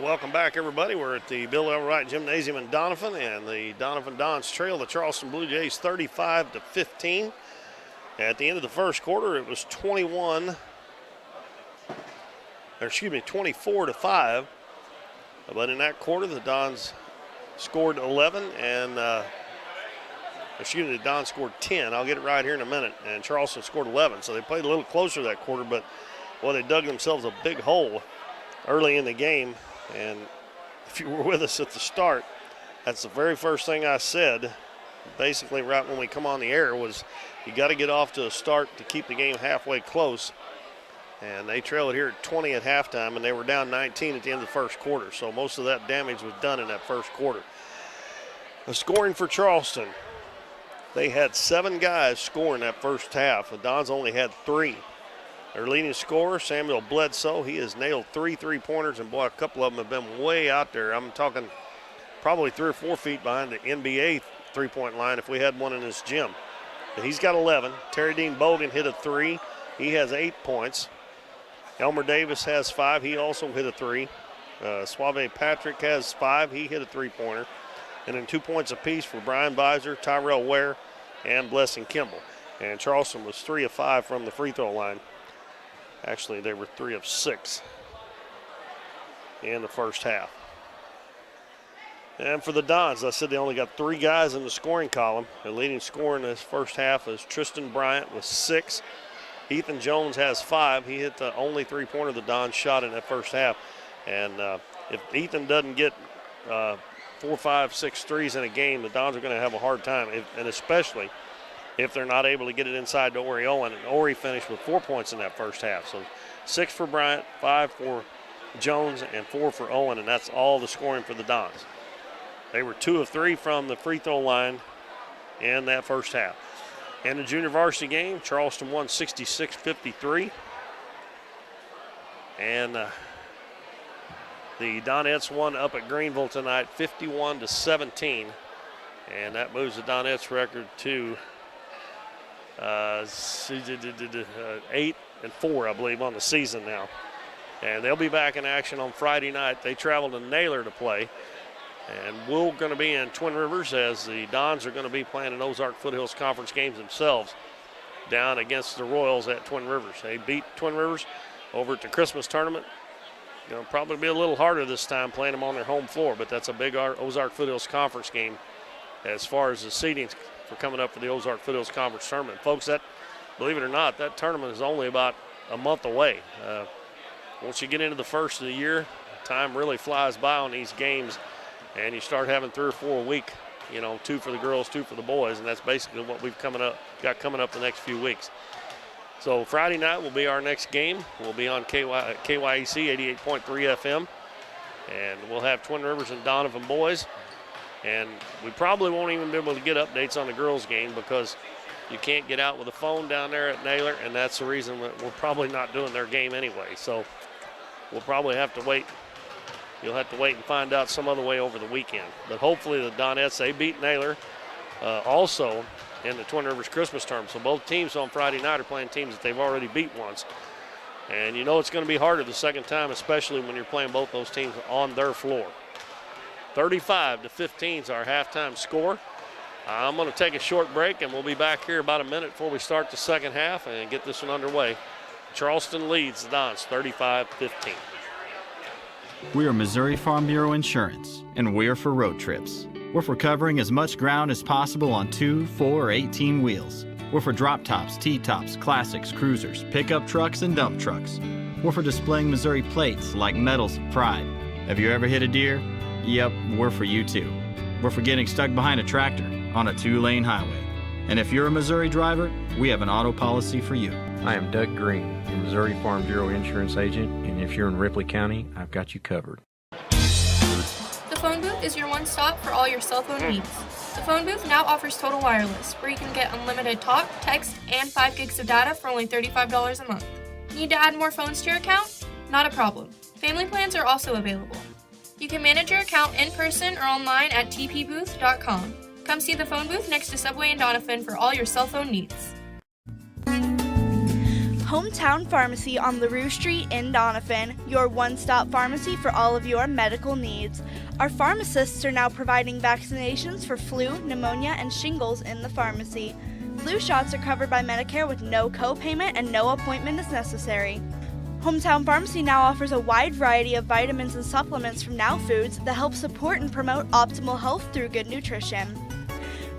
Welcome back, everybody. We're at the Bill L. Wright Gymnasium in Doniphan, and the Doniphan Dons trail the Charleston Blue Jays 35-15. At the end of the first quarter, it was 24-5. But in that quarter, the Dons scored 11, and the Dons scored 10. I'll get it right here in a minute. And Charleston scored 11, so they played a little closer that quarter, but they dug themselves a big hole early in the game. And if you were with us at the start, that's the very first thing I said, basically right when we come on the air, was you got to get off to a start to keep the game halfway close. And they trailed here at 20 at halftime, and they were down 19 at the end of the first quarter. So most of that damage was done in that first quarter. The scoring for Charleston, they had 7 guys scoring that first half. The Dons only had 3. Their leading scorer, Samuel Bledsoe, he has nailed 3 3-pointers, and boy, a couple of them have been way out there. I'm talking probably 3 or 4 feet behind the NBA three-point line if we had one in this gym. But he's got 11. Terry Dean Bogan hit a 3. He has 8 points. Elmer Davis has 5. He also hit a 3. Suave Patrick has 5. He hit a 3-pointer. And then 2 points apiece for Brian Beiser, Tyrell Ware, and Blessing Kimball. And Charleston was 3 of 5 from the free throw line. Actually, they were 3 of 6 in the first half. And for the Dons, I said they only got 3 guys in the scoring column. The leading scorer in this first half is Tristan Bryant with 6. Ethan Jones has 5. He hit the only 3-pointer the Dons shot in that first half. And if Ethan doesn't get 4, 5, 6 threes in a game, the Dons are going to have a hard time, and especially if they're not able to get it inside to Ori Owen. And Ori finished with 4 points in that first half. So 6 for Bryant, 5 for Jones, and 4 for Owen, and that's all the scoring for the Dons. They were 2 of 3 from the free throw line in that first half. In the junior varsity game, Charleston won 66-53. And the Donettes won up at Greenville tonight 51-17. And that moves the Donettes record to 8-4, I believe, on the season now. And they'll be back in action on Friday night. They travel to Naylor to play. And we're going to be in Twin Rivers as the Dons are going to be playing in Ozark Foothills Conference games themselves down against the Royals at Twin Rivers. They beat Twin Rivers over at the Christmas tournament Going to probably be a little harder this time playing them on their home floor, but that's a big Ozark Foothills Conference game as far as the seeding for coming up for the Ozark Foothills Conference tournament. Folks, that, believe it or not, that tournament is only about a month away. Once you get into the first of the year, time really flies by on these games, and you start having 3 or 4 a week, 2 for the girls, 2 for the boys, and that's basically what we've got coming up the next few weeks. So Friday night will be our next game. We'll be on KYEC 88.3 FM, and we'll have Twin Rivers and Doniphan boys. And we probably won't even be able to get updates on the girls' game because you can't get out with a phone down there at Naylor, and that's the reason that we're probably not doing their game anyway. So we'll probably have to wait. You'll have to wait and find out some other way over the weekend. But hopefully the Donettes, they beat Naylor also in the Twin Rivers Christmas term. So both teams on Friday night are playing teams that they've already beat once. And it's going to be harder the second time, especially when you're playing both those teams on their floor. 35-15 is our halftime score. I'm going to take a short break, and we'll be back here about a minute before we start the second half and get this one underway. Charleston leads the Dons 35-15. We are Missouri Farm Bureau Insurance, and we're for road trips. We're for covering as much ground as possible on 2, 4, or 18 wheels. We're for drop tops, T-tops, classics, cruisers, pickup trucks, and dump trucks. We're for displaying Missouri plates like medals of pride. Have you ever hit a deer? Yep, we're for you too. We're for getting stuck behind a tractor on a 2-lane highway. And if you're a Missouri driver, we have an auto policy for you. I am Doug Green, the Missouri Farm Bureau Insurance Agent, and if you're in Ripley County, I've got you covered. The phone booth is your one stop for all your cell phone needs. The phone booth now offers total wireless, where you can get unlimited talk, text, and 5 gigs of data for only $35 a month. Need to add more phones to your account? Not a problem. Family plans are also available. You can manage your account in person or online at tpbooth.com. Come see the phone booth next to Subway in Doniphan for all your cell phone needs. Hometown Pharmacy on LaRue Street in Doniphan, your one-stop pharmacy for all of your medical needs. Our pharmacists are now providing vaccinations for flu, pneumonia, and shingles in the pharmacy. Flu shots are covered by Medicare with no co-payment and no appointment is necessary. Hometown Pharmacy now offers a wide variety of vitamins and supplements from Now Foods that help support and promote optimal health through good nutrition.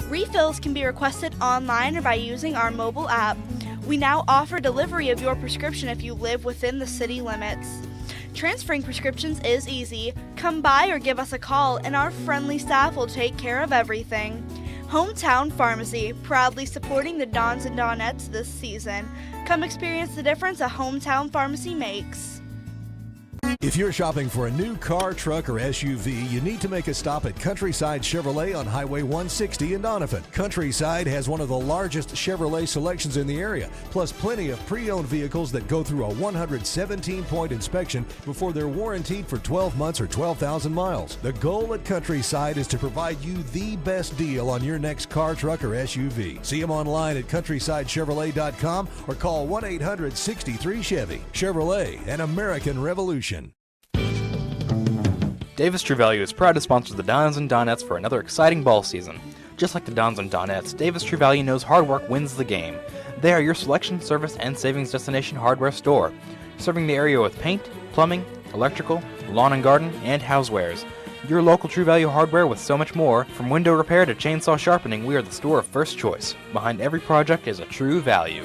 Refills can be requested online or by using our mobile app. We now offer delivery of your prescription if you live within the city limits. Transferring prescriptions is easy. Come by or give us a call and our friendly staff will take care of everything. Hometown Pharmacy, proudly supporting the Dons and Donettes this season. Come experience the difference a Hometown Pharmacy makes. If you're shopping for a new car, truck, or SUV, you need to make a stop at Countryside Chevrolet on Highway 160 in Doniphan. Countryside has one of the largest Chevrolet selections in the area, plus plenty of pre-owned vehicles that go through a 117-point inspection before they're warranted for 12 months or 12,000 miles. The goal at Countryside is to provide you the best deal on your next car, truck, or SUV. See them online at CountrysideChevrolet.com or call 1-800-63-CHEVY. Chevrolet, an American revolution. Davis True Value is proud to sponsor the Dons and Donettes for another exciting ball season. Just like the Dons and Donettes, Davis True Value knows hard work wins the game. They are your selection, service, and savings destination hardware store, serving the area with paint, plumbing, electrical, lawn and garden, and housewares. Your local True Value hardware with so much more. From window repair to chainsaw sharpening, we are the store of first choice. Behind every project is a True Value.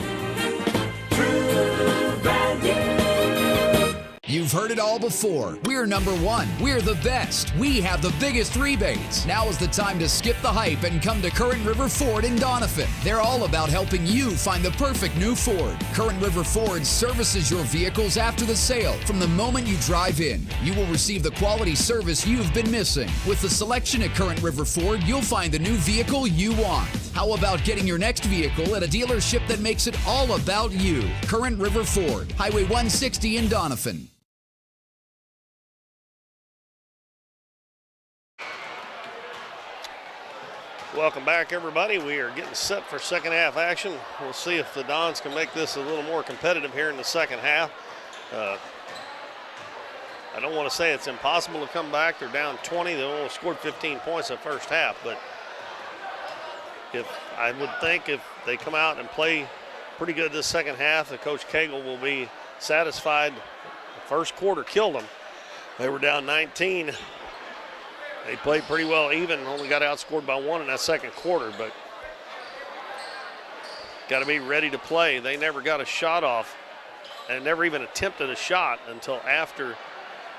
You've heard it all before. We're number one. We're the best. We have the biggest rebates. Now is the time to skip the hype and come to Current River Ford in Doniphan. They're all about helping you find the perfect new Ford. Current River Ford services your vehicles after the sale. From the moment you drive in, you will receive the quality service you've been missing. With the selection at Current River Ford, you'll find the new vehicle you want. How about getting your next vehicle at a dealership that makes it all about you? Current River Ford, Highway 160 in Doniphan. Welcome back, everybody. We are getting set for second half action. We'll see if the Dons can make this a little more competitive here in the second half. I don't want to say it's impossible to come back. They're down 20. They only scored 15 points in the first half. But I would think if they come out and play pretty good this second half, that Coach Cagle will be satisfied. The first quarter killed them. They were down 19. They played pretty well even, only got outscored by 1 in that second quarter, but got to be ready to play. They never got a shot off and never even attempted a shot until after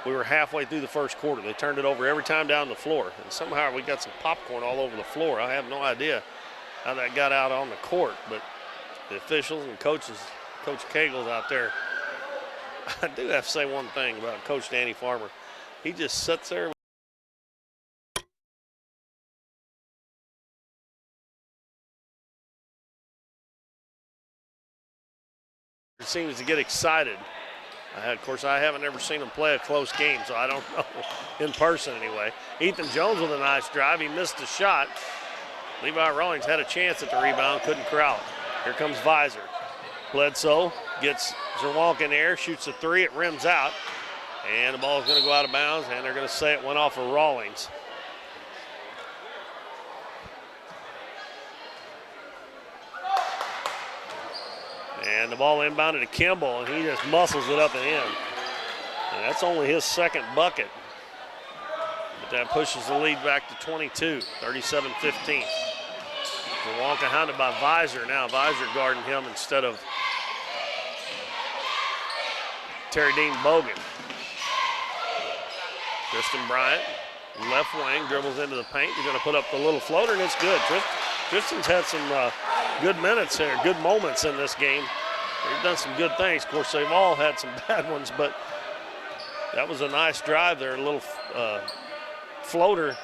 we were halfway through the first quarter. They turned it over every time down the floor, and somehow we got some popcorn all over the floor. I have no idea how that got out on the court, but the officials and coaches, Coach Cagle's out there. I do have to say one thing about Coach Danny Farmer. He just sits there. He seems to get excited. Of course, I haven't ever seen him play a close game, so I don't know in person anyway. Ethan Jones with a nice drive. He missed a shot. Levi Rawlings had a chance at the rebound, couldn't corral it. Here comes Visor. Bledsoe gets Zerwalk in the air, shoots a three, it rims out, and the ball is going to go out of bounds, and they're going to say it went off of Rawlings. And the ball inbounded to Kimball, and he just muscles it up and in. And that's only his second bucket. But that pushes the lead back to 22, 37-15. Zerwalk hounded by Visor now. Visor guarding him instead of Terry Dean Bogan. Tristan Bryant, left wing, dribbles into the paint. He's going to put up the little floater, and it's good. Tristan's had some good minutes here, good moments in this game. They've done some good things. Of course, they've all had some bad ones, but that was a nice drive there, a little floater,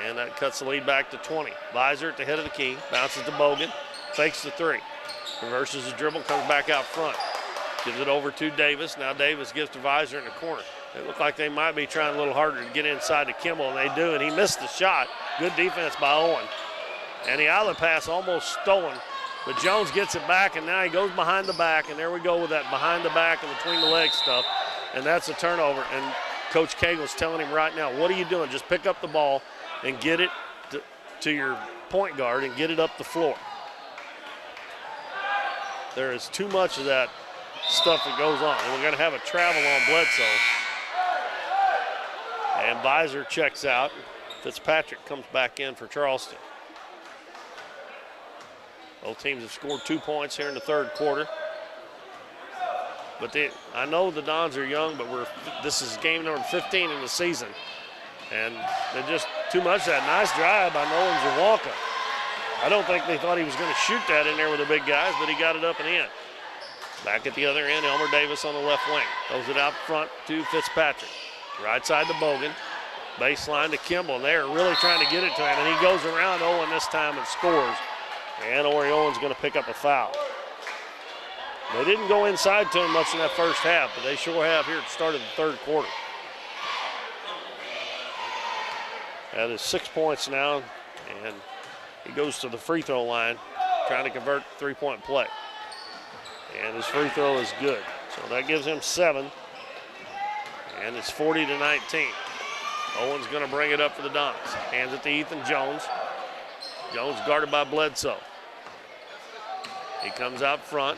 and that cuts the lead back to 20. Visor at the head of the key, bounces to Bogan, fakes the three, reverses the dribble, comes back out front, gives it over to Davis. Now Davis gives to Visor in the corner. It looked like they might be trying a little harder to get inside to Kimball, and they do, and he missed the shot. Good defense by Owen. And the outlet pass almost stolen, but Jones gets it back, and now he goes behind the back, and there we go with that behind the back and between the legs stuff, and that's a turnover. And Coach Cagle's telling him right now, what are you doing? Just pick up the ball and get it to your point guard and get it up the floor. There is too much of that stuff that goes on, and we're going to have a travel on Bledsoe. And Visor checks out. Fitzpatrick comes back in for Charleston. Both teams have scored 2 points here in the third quarter. But I know the Dons are young, but this is game number 15 in the season. And they're just too much of that. Nice drive by Nolan Zawalka. I don't think they thought he was going to shoot that in there with the big guys, but he got it up and in. Back at the other end, Elmer Davis on the left wing. Throws it out front to Fitzpatrick. Right side to Bogan. Baseline to Kimball. And they're really trying to get it to him. And he goes around Owen this time and scores. And Ori Owen's going to pick up a foul. They didn't go inside to him much in that first half, but they sure have here at the start of the third quarter. That is 6 points now, and he goes to the free throw line, trying to convert three-point play. And his free throw is good. So that gives him 7, and it's 40-19. Owen's going to bring it up for the Dons. Hands it to Ethan Jones. Jones guarded by Bledsoe. He comes out front.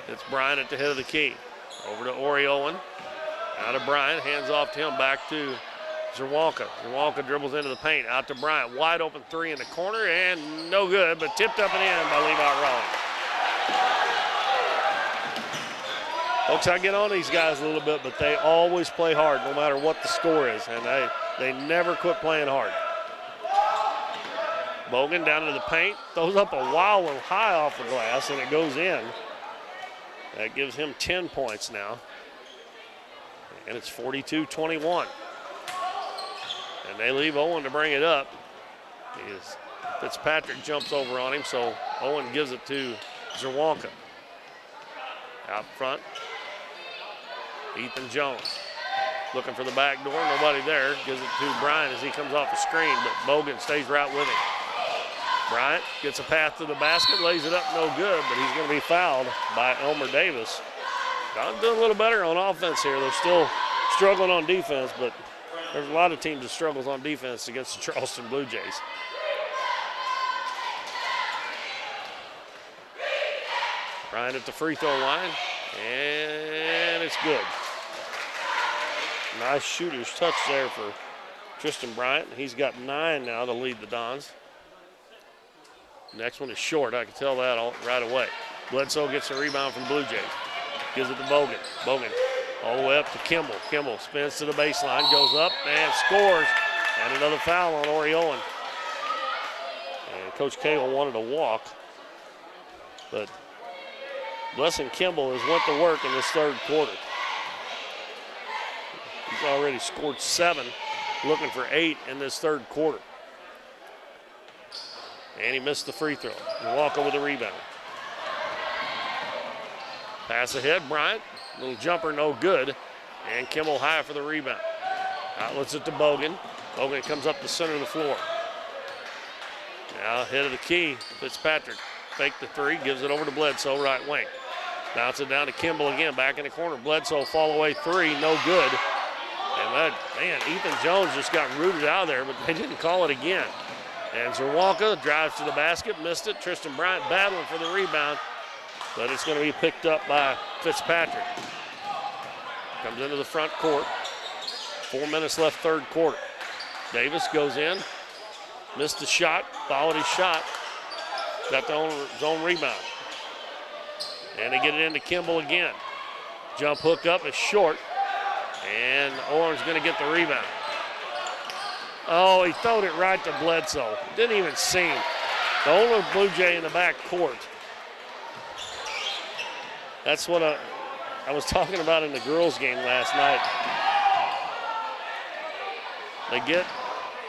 It's Bryant at the head of the key. Over to Ori Owen. Out of Bryant, hands off to him, back to Zerwalka. Zerwalka dribbles into the paint, out to Bryant. Wide open three in the corner, and no good, but tipped up and in by Levi Rawlings. Folks, I get on these guys a little bit, but they always play hard no matter what the score is, and they never quit playing hard. Bogan down into the paint, throws up a wild one high off the glass, and it goes in. That gives him 10 points now. And it's 42-21. And they leave Owen to bring it up. Fitzpatrick jumps over on him, so Owen gives it to Zerwalka. Out front, Ethan Jones. Looking for the back door, nobody there. Gives it to Bryant as he comes off the screen, but Bogan stays right with him. Bryant gets a path to the basket, lays it up, no good, but he's going to be fouled by Elmer Davis. Don's doing a little better on offense here. They're still struggling on defense, but there's a lot of teams that struggles on defense against the Charleston Blue Jays. Bryant at the free throw line, and it's good. Nice shooter's touch there for Tristan Bryant. He's got 9 now to lead the Dons. Next one is short. I can tell that right away. Bledsoe gets a rebound from Blue Jays. Gives it to Bogan. Bogan all the way up to Kimball. Kimball spins to the baseline, goes up and scores. And another foul on Ori Owen. And Coach Cagle wanted a walk, but Blessing Kimball has went to work in this third quarter. He's already scored 7, looking for 8 in this third quarter. And he missed the free throw. Walker with the rebound. Pass ahead, Bryant. Little jumper, no good. And Kimball high for the rebound. Outlets it to Bogan. Bogan comes up the center of the floor. Now head of the key, Fitzpatrick. Fake the 3, gives it over to Bledsoe, right wing. Bounce it down to Kimball again, back in the corner. Bledsoe fall away 3, no good. And Ethan Jones just got rooted out of there, but they didn't call it again. And Zerwalka drives to the basket, missed it. Tristan Bryant battling for the rebound, but it's going to be picked up by Fitzpatrick. Comes into the front court. 4 minutes left, third quarter. Davis goes in, missed the shot, followed his shot, got his own rebound. And they get it into Kimball again. Jump hook up is short, and Owen's going to get the rebound. Oh, he throwed it right to Bledsoe. Didn't even see him. The only Blue Jay in the back court. That's what I was talking about in the girls' game last night. They get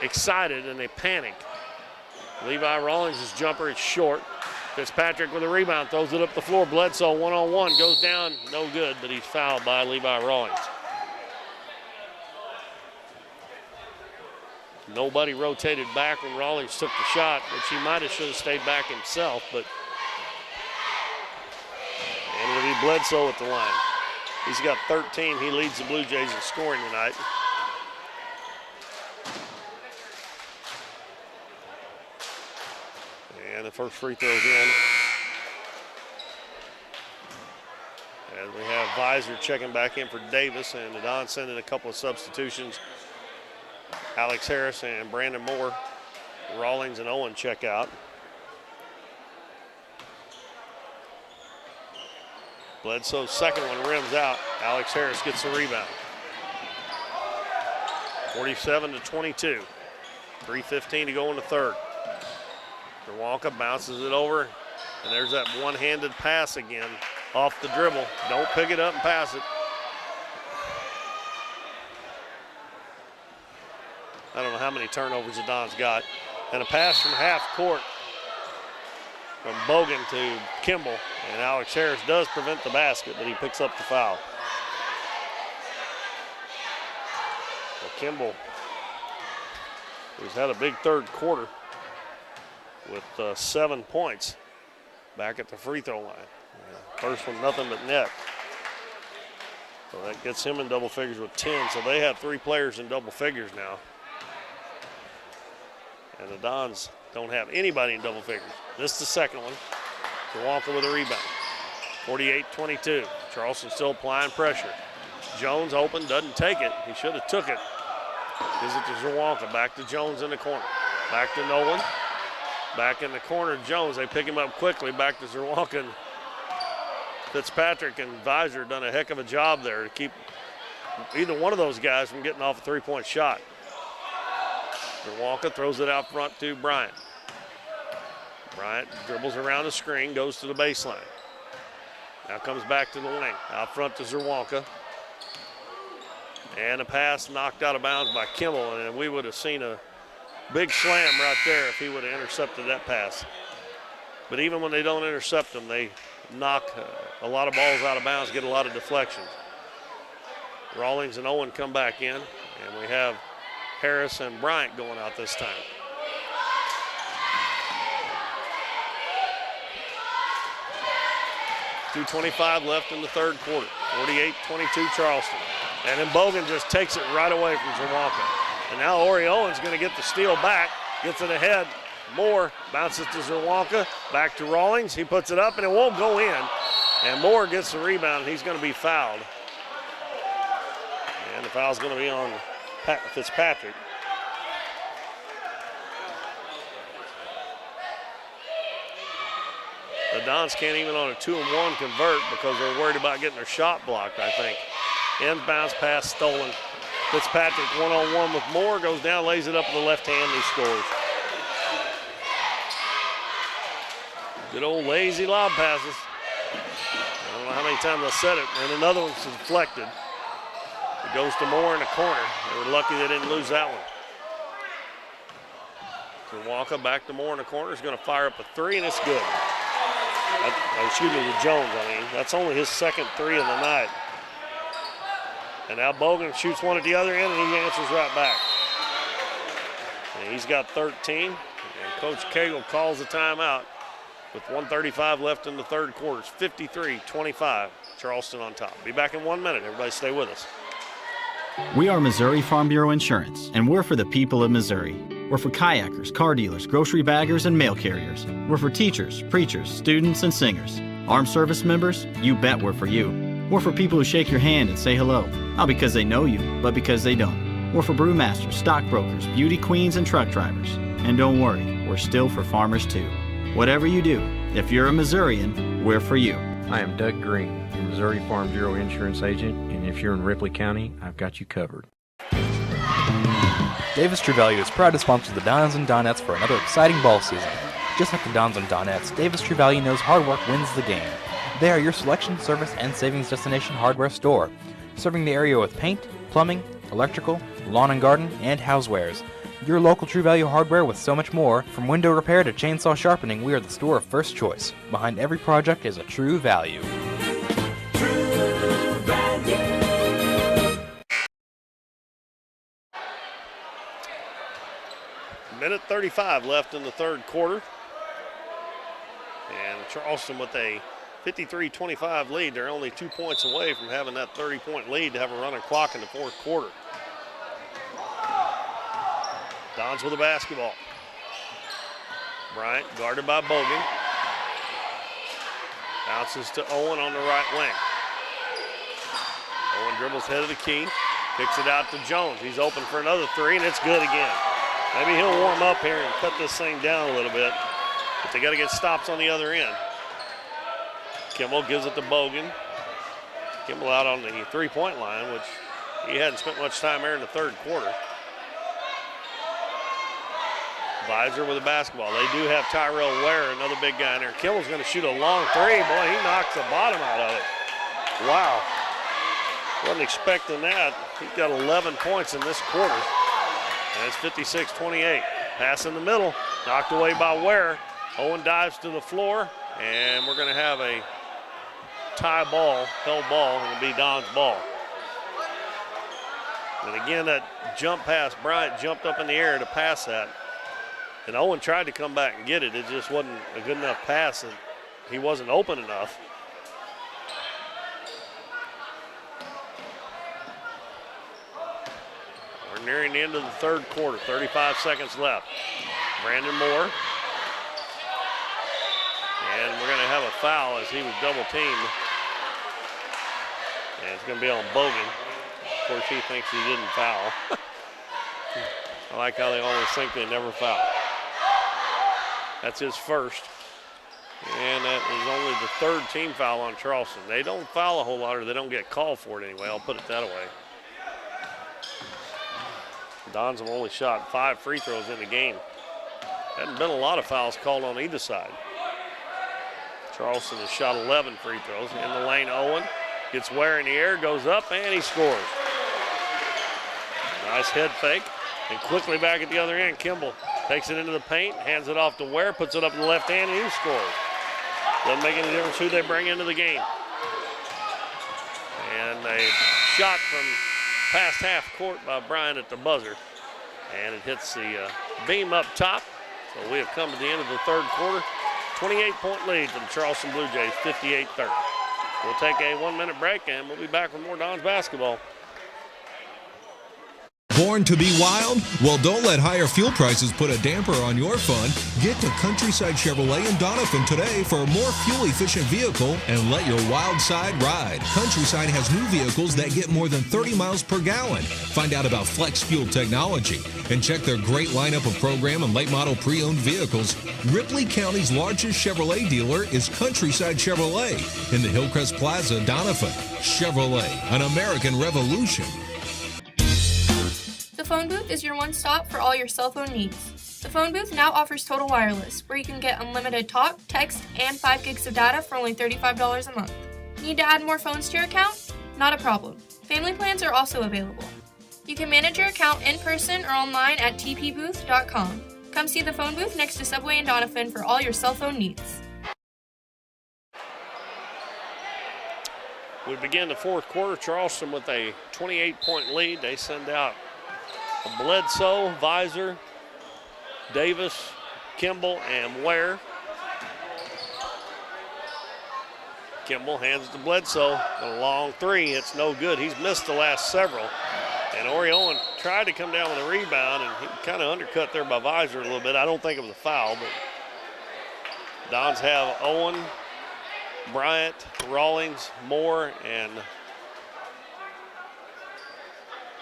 excited and they panic. Levi Rawlings' jumper is short. Fitzpatrick with a rebound, throws it up the floor. Bledsoe one-on-one, goes down, no good, but he's fouled by Levi Rawlings. Nobody rotated back when Rawlings took the shot, which he should have stayed back himself, but and it'll be Bledsoe at the line. He's got 13. He leads the Blue Jays in scoring tonight. And the first free throw's in. As we have Visor checking back in for Davis, and the Dons sending a couple of substitutions. Alex Harris and Brandon Moore. Rawlings and Owen check out. Bledsoe's second one rims out. Alex Harris gets the rebound. 47-22. 3:15 to go in the third. Zerwalka bounces it over, and there's that one-handed pass again off the dribble. Don't pick it up and pass it. I don't know how many turnovers the Dons got. And a pass from half court from Bogan to Kimball. And Alex Harris does prevent the basket, but he picks up the foul. Well, Kimball, who's had a big third quarter with 7 points, back at the free throw line. First one, nothing but net. So that gets him in double figures with 10. So they have 3 players in double figures now. And the Dons don't have anybody in double figures. This is the second one. Zerwalka with a rebound. 48-22. Charleston still applying pressure. Jones open, doesn't take it. He should have took it. Gives it to Zerwalka. Back to Jones in the corner. Back to Nolan. Back in the corner, Jones. They pick him up quickly. Back to Zerwalka. Fitzpatrick and Visor done a heck of a job there to keep either one of those guys from getting off a three-point shot. Zerwalka throws it out front to Bryant. Bryant dribbles around the screen, goes to the baseline. Now comes back to the wing. Out front to Zerwalka. And a pass knocked out of bounds by Kimball, and we would have seen a big slam right there if he would have intercepted that pass. But even when they don't intercept them, they knock a lot of balls out of bounds, get a lot of deflections. Rawlings and Owen come back in, and we have Harris and Bryant going out this time. .225 left in the third quarter. 48-22 Charleston. And then Bogan just takes it right away from Zerwalka. And now Ori Owen's going to get the steal back. Gets it ahead. Moore bounces to Zerwalka. Back to Rawlings. He puts it up and it won't go in. And Moore gets the rebound. He's going to be fouled. And the foul's going to be on Fitzpatrick. The Dons can't even on a 2-and-1 convert because they're worried about getting their shot blocked, I think. Inbounds pass stolen. Fitzpatrick one-on-one with Moore, goes down, lays it up with the left hand, he scores. Good old lazy lob passes. I don't know how many times I said it, and another one's deflected. It goes to Moore in the corner. They were lucky they didn't lose that one. So Walker back to Moore in the corner. He's going to fire up a three, and it's good. Excuse me, to Jones, I mean. That's only his second three of the night. And now Bogan shoots one at the other end, and he answers right back. And he's got 13, and Coach Cagle calls the timeout with 1:35 left in the third quarter. It's 53-25, Charleston on top. Be back in 1 minute. Everybody stay with us. We are Missouri Farm Bureau Insurance, and we're for the people of Missouri. We're for kayakers, car dealers, grocery baggers, and mail carriers. We're for teachers, preachers, students, and singers. Armed service members, you bet we're for you. We're for people who shake your hand and say hello, not because they know you, but because they don't. We're for brewmasters, stockbrokers, beauty queens, and truck drivers. And don't worry, we're still for farmers too. Whatever you do, if you're a Missourian, we're for you. I am Doug Green, your Missouri Farm Bureau insurance agent, and if you're in Ripley County, I've got you covered. Davis True Value is proud to sponsor the Dons and Donettes for another exciting ball season. Just like the Dons and Donettes, Davis True Value knows hard work wins the game. They are your selection, service, and savings destination hardware store, serving the area with paint, plumbing, electrical, lawn and garden, and housewares. Your local True Value hardware with so much more. From window repair to chainsaw sharpening, we are the store of first choice. Behind every project is a True Value. True Value. Minute 35 left in the third quarter. And Charleston with a 53-25 lead. They're only 2 points away from having that 30-point lead to have a running clock in the fourth quarter. Dons with the basketball. Bryant guarded by Bogan. Bounces to Owen on the right wing. Owen dribbles head of the key. Kicks it out to Jones. He's open for another three, and it's good again. Maybe he'll warm up here and cut this thing down a little bit. But they got to get stops on the other end. Kimball gives it to Bogan. Kimball out on the three-point line, which he hadn't spent much time there in the third quarter. Visor with the basketball. They do have Tyrell Ware, another big guy in there. Kimball's going to shoot a long three. Boy, he knocks the bottom out of it. Wow. Wasn't expecting that. He's got 11 points in this quarter. And it's 56-28. Pass in the middle. Knocked away by Ware. Owen dives to the floor. And we're going to have a tie ball, held ball, and it'll be Don's ball. And again, that jump pass, Bryant jumped up in the air to pass that. And Owen tried to come back and get it. It just wasn't a good enough pass, and he wasn't open enough. We're nearing the end of the third quarter, 35 seconds left. Brandon Moore. And we're going to have a foul as he was double teamed. And it's going to be on Bogan. Of course, he thinks he didn't foul. I like how they always think they never foul. That's his first. And that is only the third team foul on Charleston. They don't foul a whole lot, or they don't get called for it anyway. I'll put it that way. Dons have only shot 5 free throws in the game. Hadn't been a lot of fouls called on either side. Charleston has shot 11 free throws. In the lane, Owen gets Ware in the air, goes up, and he scores. Nice head fake. And quickly back at the other end, Kimball takes it into the paint, hands it off to Ware, puts it up in the left hand, and he scores. Doesn't make any difference who they bring into the game. And a shot from past half court by Bryant at the buzzer. And it hits the beam up top. So we have come to the end of the third quarter. 28-point lead for the Charleston Blue Jays, 58-30. We'll take a 1-minute break, and we'll be back with more Dons basketball. Born to be wild? Well, don't let higher fuel prices put a damper on your fun. Get to Countryside Chevrolet in Doniphan today for a more fuel-efficient vehicle and let your wild side ride. Countryside has new vehicles that get more than 30 miles per gallon. Find out about flex fuel technology and check their great lineup of program and late model pre-owned vehicles. Ripley County's largest Chevrolet dealer is Countryside Chevrolet in the Hillcrest Plaza, Doniphan. Chevrolet, an American revolution. The phone booth is your one stop for all your cell phone needs. The phone booth now offers Total Wireless, where you can get unlimited talk, text, and 5 gigs of data for only $35 a month. Need to add more phones to your account? Not a problem. Family plans are also available. You can manage your account in person or online at tpbooth.com. Come see the phone booth next to Subway in Doniphan for all your cell phone needs. We begin the fourth quarter. Charleston with a 28-point lead. They send out Bledsoe, Visor, Davis, Kimball, and Ware. Kimball hands it to Bledsoe. A long three. It's no good. He's missed the last several. And Owen tried to come down with a rebound, and he kind of undercut there by Visor a little bit. I don't think it was a foul, but Dons have Owen, Bryant, Rawlings, Moore, and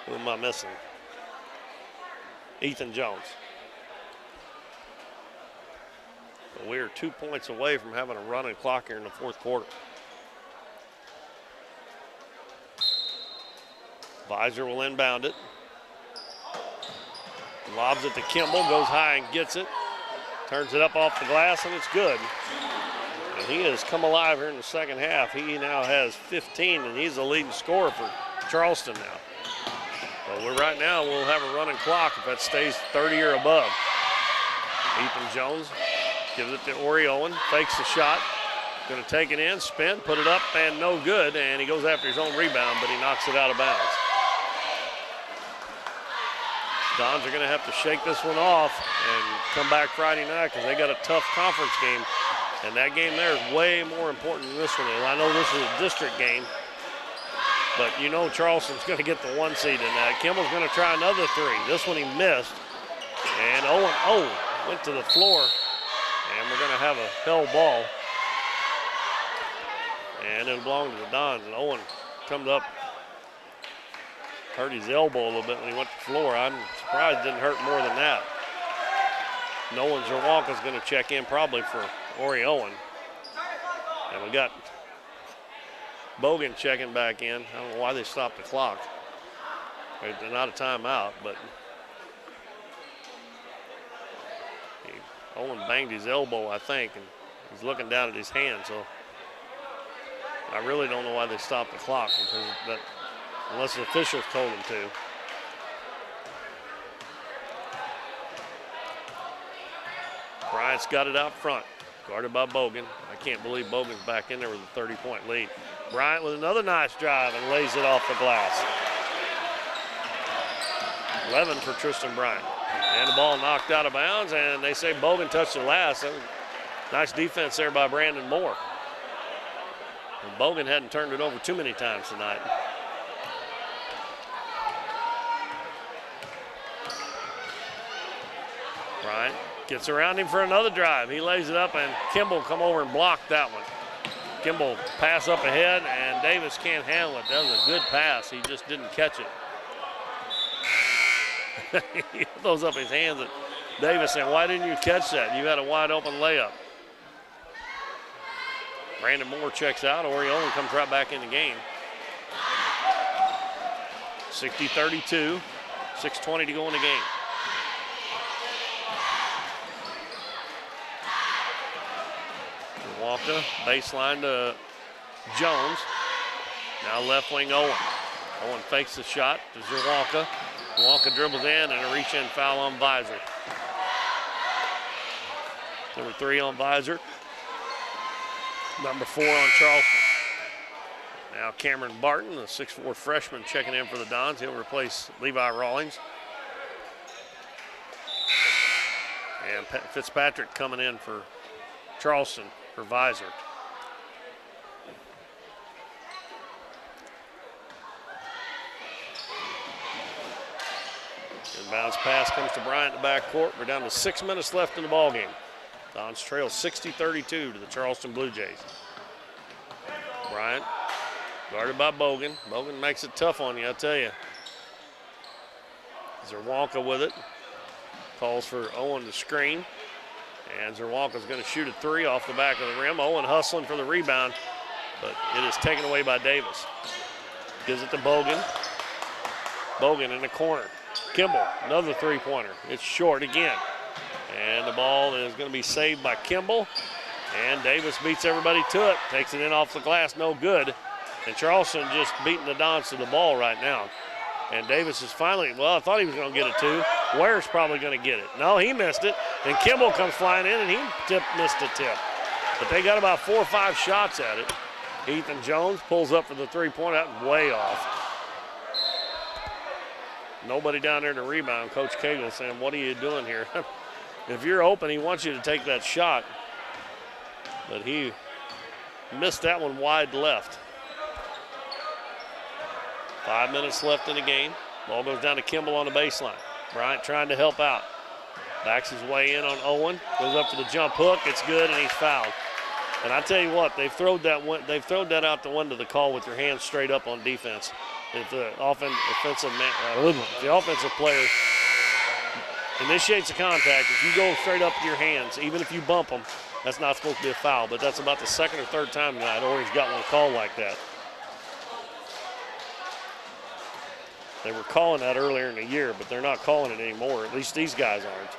who am I missing? Ethan Jones. But we are 2 points away from having a running clock here in the fourth quarter. Visor will inbound it. Lobs it to Kimball, goes high and gets it. Turns it up off the glass, and it's good. And he has come alive here in the second half. He now has 15, and he's the leading scorer for Charleston now. But right now, we'll have a running clock if that stays 30 or above. Ethan Jones gives it to Owen, fakes the shot. Going to take it in, spin, put it up, and no good. And he goes after his own rebound, but he knocks it out of bounds. Dons are going to have to shake this one off and come back Friday night because they got a tough conference game. And that game there is way more important than this one is. I know this is a district game, but you know Charleston's going to get the 1 seed in that. Kimball's going to try another three. This one he missed. And Owen went to the floor. And we're going to have a hell ball. And it'll belong to the Dons. And Owen comes up, hurt his elbow a little bit when he went to the floor. I'm surprised it didn't hurt more than that. Nolan Zerwalka's going to check in probably for Owen. And we got Bogan checking back in. I don't know why they stopped the clock. They're not a timeout, but Owen banged his elbow, I think, and he's looking down at his hand. So I really don't know why they stopped the clock, because that, unless the officials told them to. Bryant's got it out front, guarded by Bogan. I can't believe Bogan's back in there with a 30-point lead. Bryant with another nice drive and lays it off the glass. 11 for Tristan Bryant. And the ball knocked out of bounds, and they say Bogan touched it last. That was nice defense there by Brandon Moore. And Bogan hadn't turned it over too many times tonight. Bryant gets around him for another drive. He lays it up, and Kimball come over and block that one. Kimball pass up ahead, and Davis can't handle it. That was a good pass. He just didn't catch it. He throws up his hands at Davis saying, why didn't you catch that? You had a wide open layup. Brandon Moore checks out. Oriole comes right back in the game. 60-32, 6:20 to go in the game. Walker, baseline to Jones. Now left wing Owen. Owen fakes the shot to Zerwalka. Walker dribbles in, and a reach-in foul on Visor. Number 3 on Visor. Number 4 on Charleston. Now Cameron Barton, the 6'4" freshman, checking in for the Dons. He'll replace Levi Rawlings. And Fitzpatrick coming in for Charleston for Visor. Bounce pass comes to Bryant in the backcourt. We're down to 6 minutes left in the ball game. Dons trail 60-32 to the Charleston Blue Jays. Bryant guarded by Bogan. Bogan makes it tough on you, I tell you. Zerwanka with it. Calls for Owen to screen. And Zerwanka's going to shoot a three off the back of the rim. Owen hustling for the rebound, but it is taken away by Davis. Gives it to Bogan. Bogan in the corner. Kimball, another three-pointer. It's short again. And the ball is going to be saved by Kimball. And Davis beats everybody to it. Takes it in off the glass, no good. And Charleston just beating the Dons to the ball right now. And Davis is finally, well, I thought he was going to get it too. Ware's probably going to get it. No, he missed it. And Kimball comes flying in, and he missed a tip. But they got about 4 or 5 shots at it. Ethan Jones pulls up for the three-pointer, way off. Nobody down there to rebound. Coach Cagle saying, what are you doing here? If you're open, he wants you to take that shot. But he missed that one wide left. 5 minutes left in the game. Ball goes down to Kimball on the baseline. Bryant trying to help out. Backs his way in on Owen. Goes up to the jump hook. It's good, and he's fouled. And I tell you what, they've thrown that out the window, the call with your hands straight up on defense. If the offensive player initiates a contact, if you go straight up with your hands, even if you bump them, that's not supposed to be a foul. But that's about the second or third time tonight Oregon's got one called like that. They were calling that earlier in the year, but they're not calling it anymore. At least these guys aren't.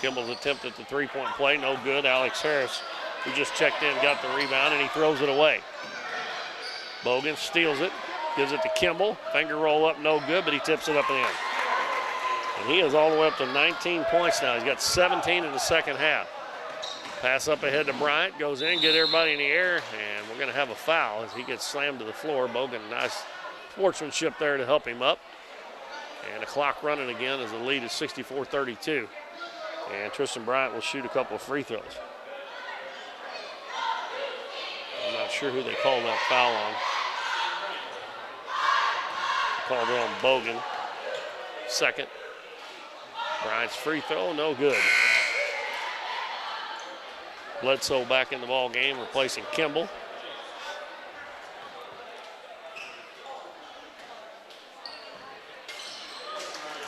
Kimball's attempt at the three-point play, no good. Alex Harris, who just checked in, got the rebound, and he throws it away. Bogan steals it, gives it to Kimball. Finger roll up, no good, but he tips it up and in. And he is all the way up to 19 points now. He's got 17 in the second half. Pass up ahead to Bryant, goes in, get everybody in the air, and we're going to have a foul as he gets slammed to the floor. Bogan, nice sportsmanship there to help him up. And the clock running again as the lead is 64-32. And Tristan Bryant will shoot a couple of free throws. I'm not sure who they called that foul on. Called it on Bogan. Second. Bryant's free throw, no good. Bledsoe back in the ball game, replacing Kimball.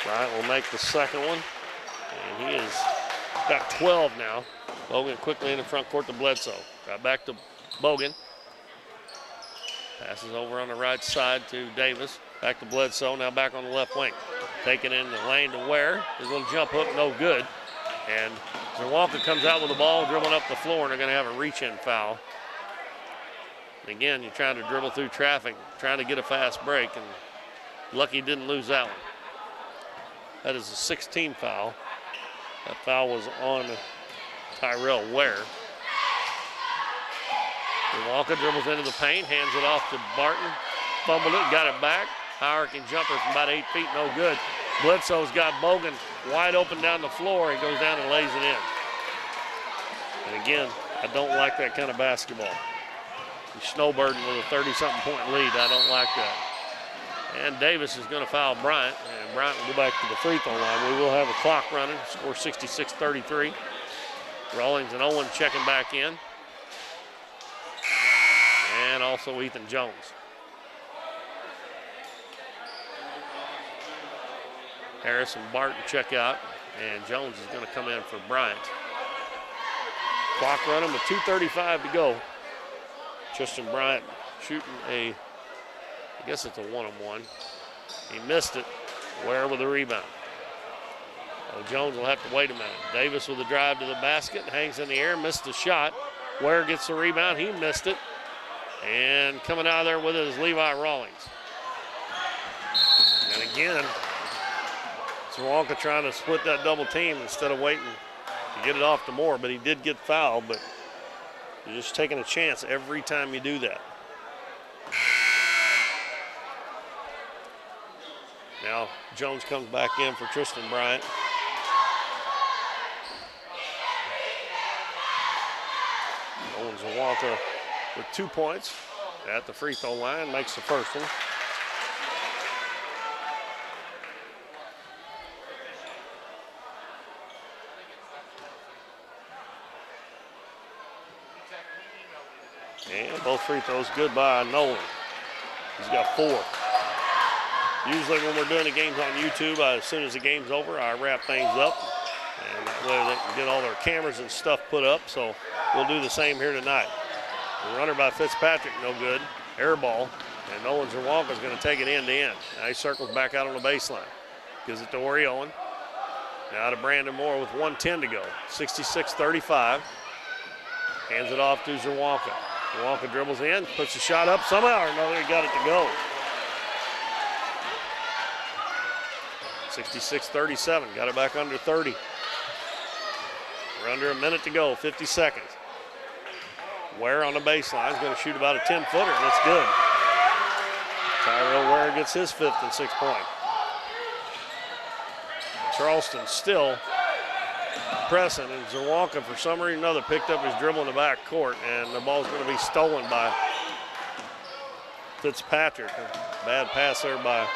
Bryant will make the second one, and he has got 12 now. Bogan quickly in the front court to Bledsoe. Got back to Bogan. Passes over on the right side to Davis. Back to Bledsoe, now back on the left wing. Taking in the lane to Ware. His little jump hook, no good. And Zerwanka comes out with the ball, dribbling up the floor, and they're going to have a reach-in foul. And again, you're trying to dribble through traffic, trying to get a fast break, and lucky didn't lose that one. That is a 16 foul. That foul was on Tyrell Ware. Zerwanka dribbles into the paint, hands it off to Barton. Fumbled it, got it back. High-arcing jumper from about 8 feet, no good. Bledsoe's got Bogan wide open down the floor. He goes down and lays it in. And again, I don't like that kind of basketball. He's snowbirding with a 30-something point lead. I don't like that. And Davis is going to foul Bryant, and Bryant will go back to the free throw line. We will have a clock running, score 66-33. Rawlings and Owen checking back in. And also Ethan Jones. Harris and Barton check out, and Jones is going to come in for Bryant. Clock running with 2:35 to go. Tristan Bryant shooting I guess it's a one-on-one. He missed it. Ware with the rebound. Oh, Jones will have to wait a minute. Davis with the drive to the basket, hangs in the air, missed the shot. Ware gets the rebound, he missed it. And coming out of there with it is Levi Rawlings. And again, Zerwanka trying to split that double team instead of waiting to get it off to Moore, but he did get fouled, but you're just taking a chance every time you do that. Now Jones comes back in for Tristan Bryant. Owen Zerwanka with 2 points at the free throw line, makes the first one. And both free throws good by Nolan. He's got 4. Usually when we're doing the games on YouTube, as soon as the game's over, I wrap things up. And that way they can get all their cameras and stuff put up. So we'll do the same here tonight. The runner by Fitzpatrick, no good. Air ball. And Nolan Zerwanka is going to take it end to end. Now he circles back out on the baseline. Gives it to Ori Owen. Now to Brandon Moore with 1:10 to go. 66-35. Hands it off to Zerwanka. Zerwanka dribbles in, puts the shot up somehow or another. He got it to go. 66-37. Got it back under 30. We're under a minute to go, 50 seconds. Ware on the baseline is going to shoot about a 10-footer, and it's good. Tyrell Ware gets his 5th and 6th point. Charleston still pressing, and Zerwanka, for some reason or another, picked up his dribble in the back court, and the ball's going to be stolen by Fitzpatrick. Bad pass there by,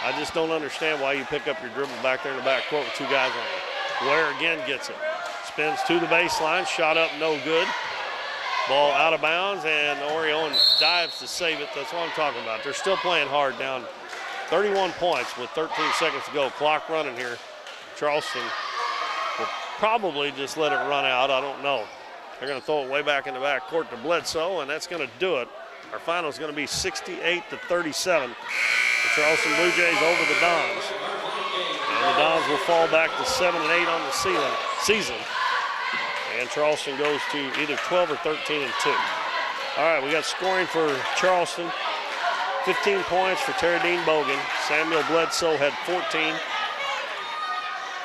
I just don't understand why you pick up your dribble back there in the back court with 2 guys on you. Ware again gets it. Spins to the baseline, shot up, no good. Ball out of bounds, and Ori Owen dives to save it. That's what I'm talking about. They're still playing hard, down 31 points with 13 seconds to go. Clock running here. Charleston will probably just let it run out. I don't know. They're going to throw it way back in the back court to Bledsoe, and that's going to do it. Our final is going to be 68-37. The Charleston Blue Jays over the Dons. And the Dons will fall back to 7-8 on the season. And Charleston goes to either 12 or 13-2. All right, we got scoring for Charleston. 15 points for Terry Dean Bogan. Samuel Bledsoe had 14.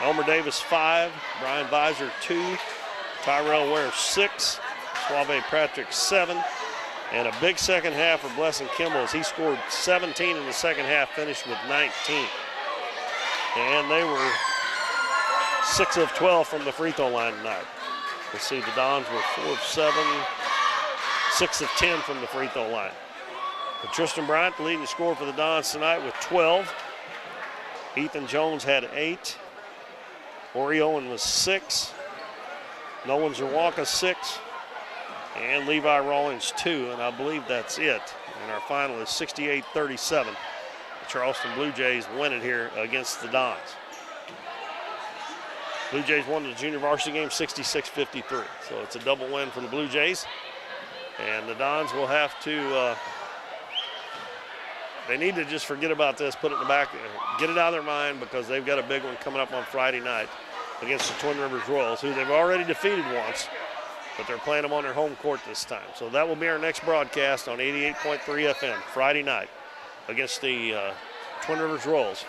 Elmer Davis 5. Brian Visor 2. Tyrell Ware 6. Suave Patrick 7. And a big second half for Blessing Kimball as he scored 17 in the second half, finished with 19. And they were 6 of 12 from the free throw line tonight. Let's see, the Dons were 4 of 7, 6 of 10 from the free throw line. But Tristan Bryant, the leading scorer for the Dons tonight, with 12. Ethan Jones had 8. Ori Owen was 6. Nolan Zerwanka 6. And Levi Rawlings 2, and I believe that's it. And our final is 68-37. The Charleston Blue Jays win it here against the Dons. Blue Jays won the junior varsity game 66-53. So it's a double win for the Blue Jays. And the Dons will have to, they need to just forget about this, put it in the back, get it out of their mind, because they've got a big one coming up on Friday night against the Twin Rivers Royals, who they've already defeated once, but they're playing them on their home court this time. So that will be our next broadcast on 88.3 FM, Friday night, against the Twin Rivers Royals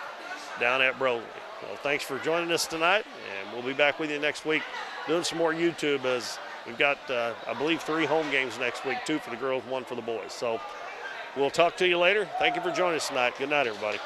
down at Broadway. Well, thanks for joining us tonight, and we'll be back with you next week doing some more YouTube, as we've got, I believe, 3 home games next week, 2 for the girls, 1 for the boys. So we'll talk to you later. Thank you for joining us tonight. Good night, everybody.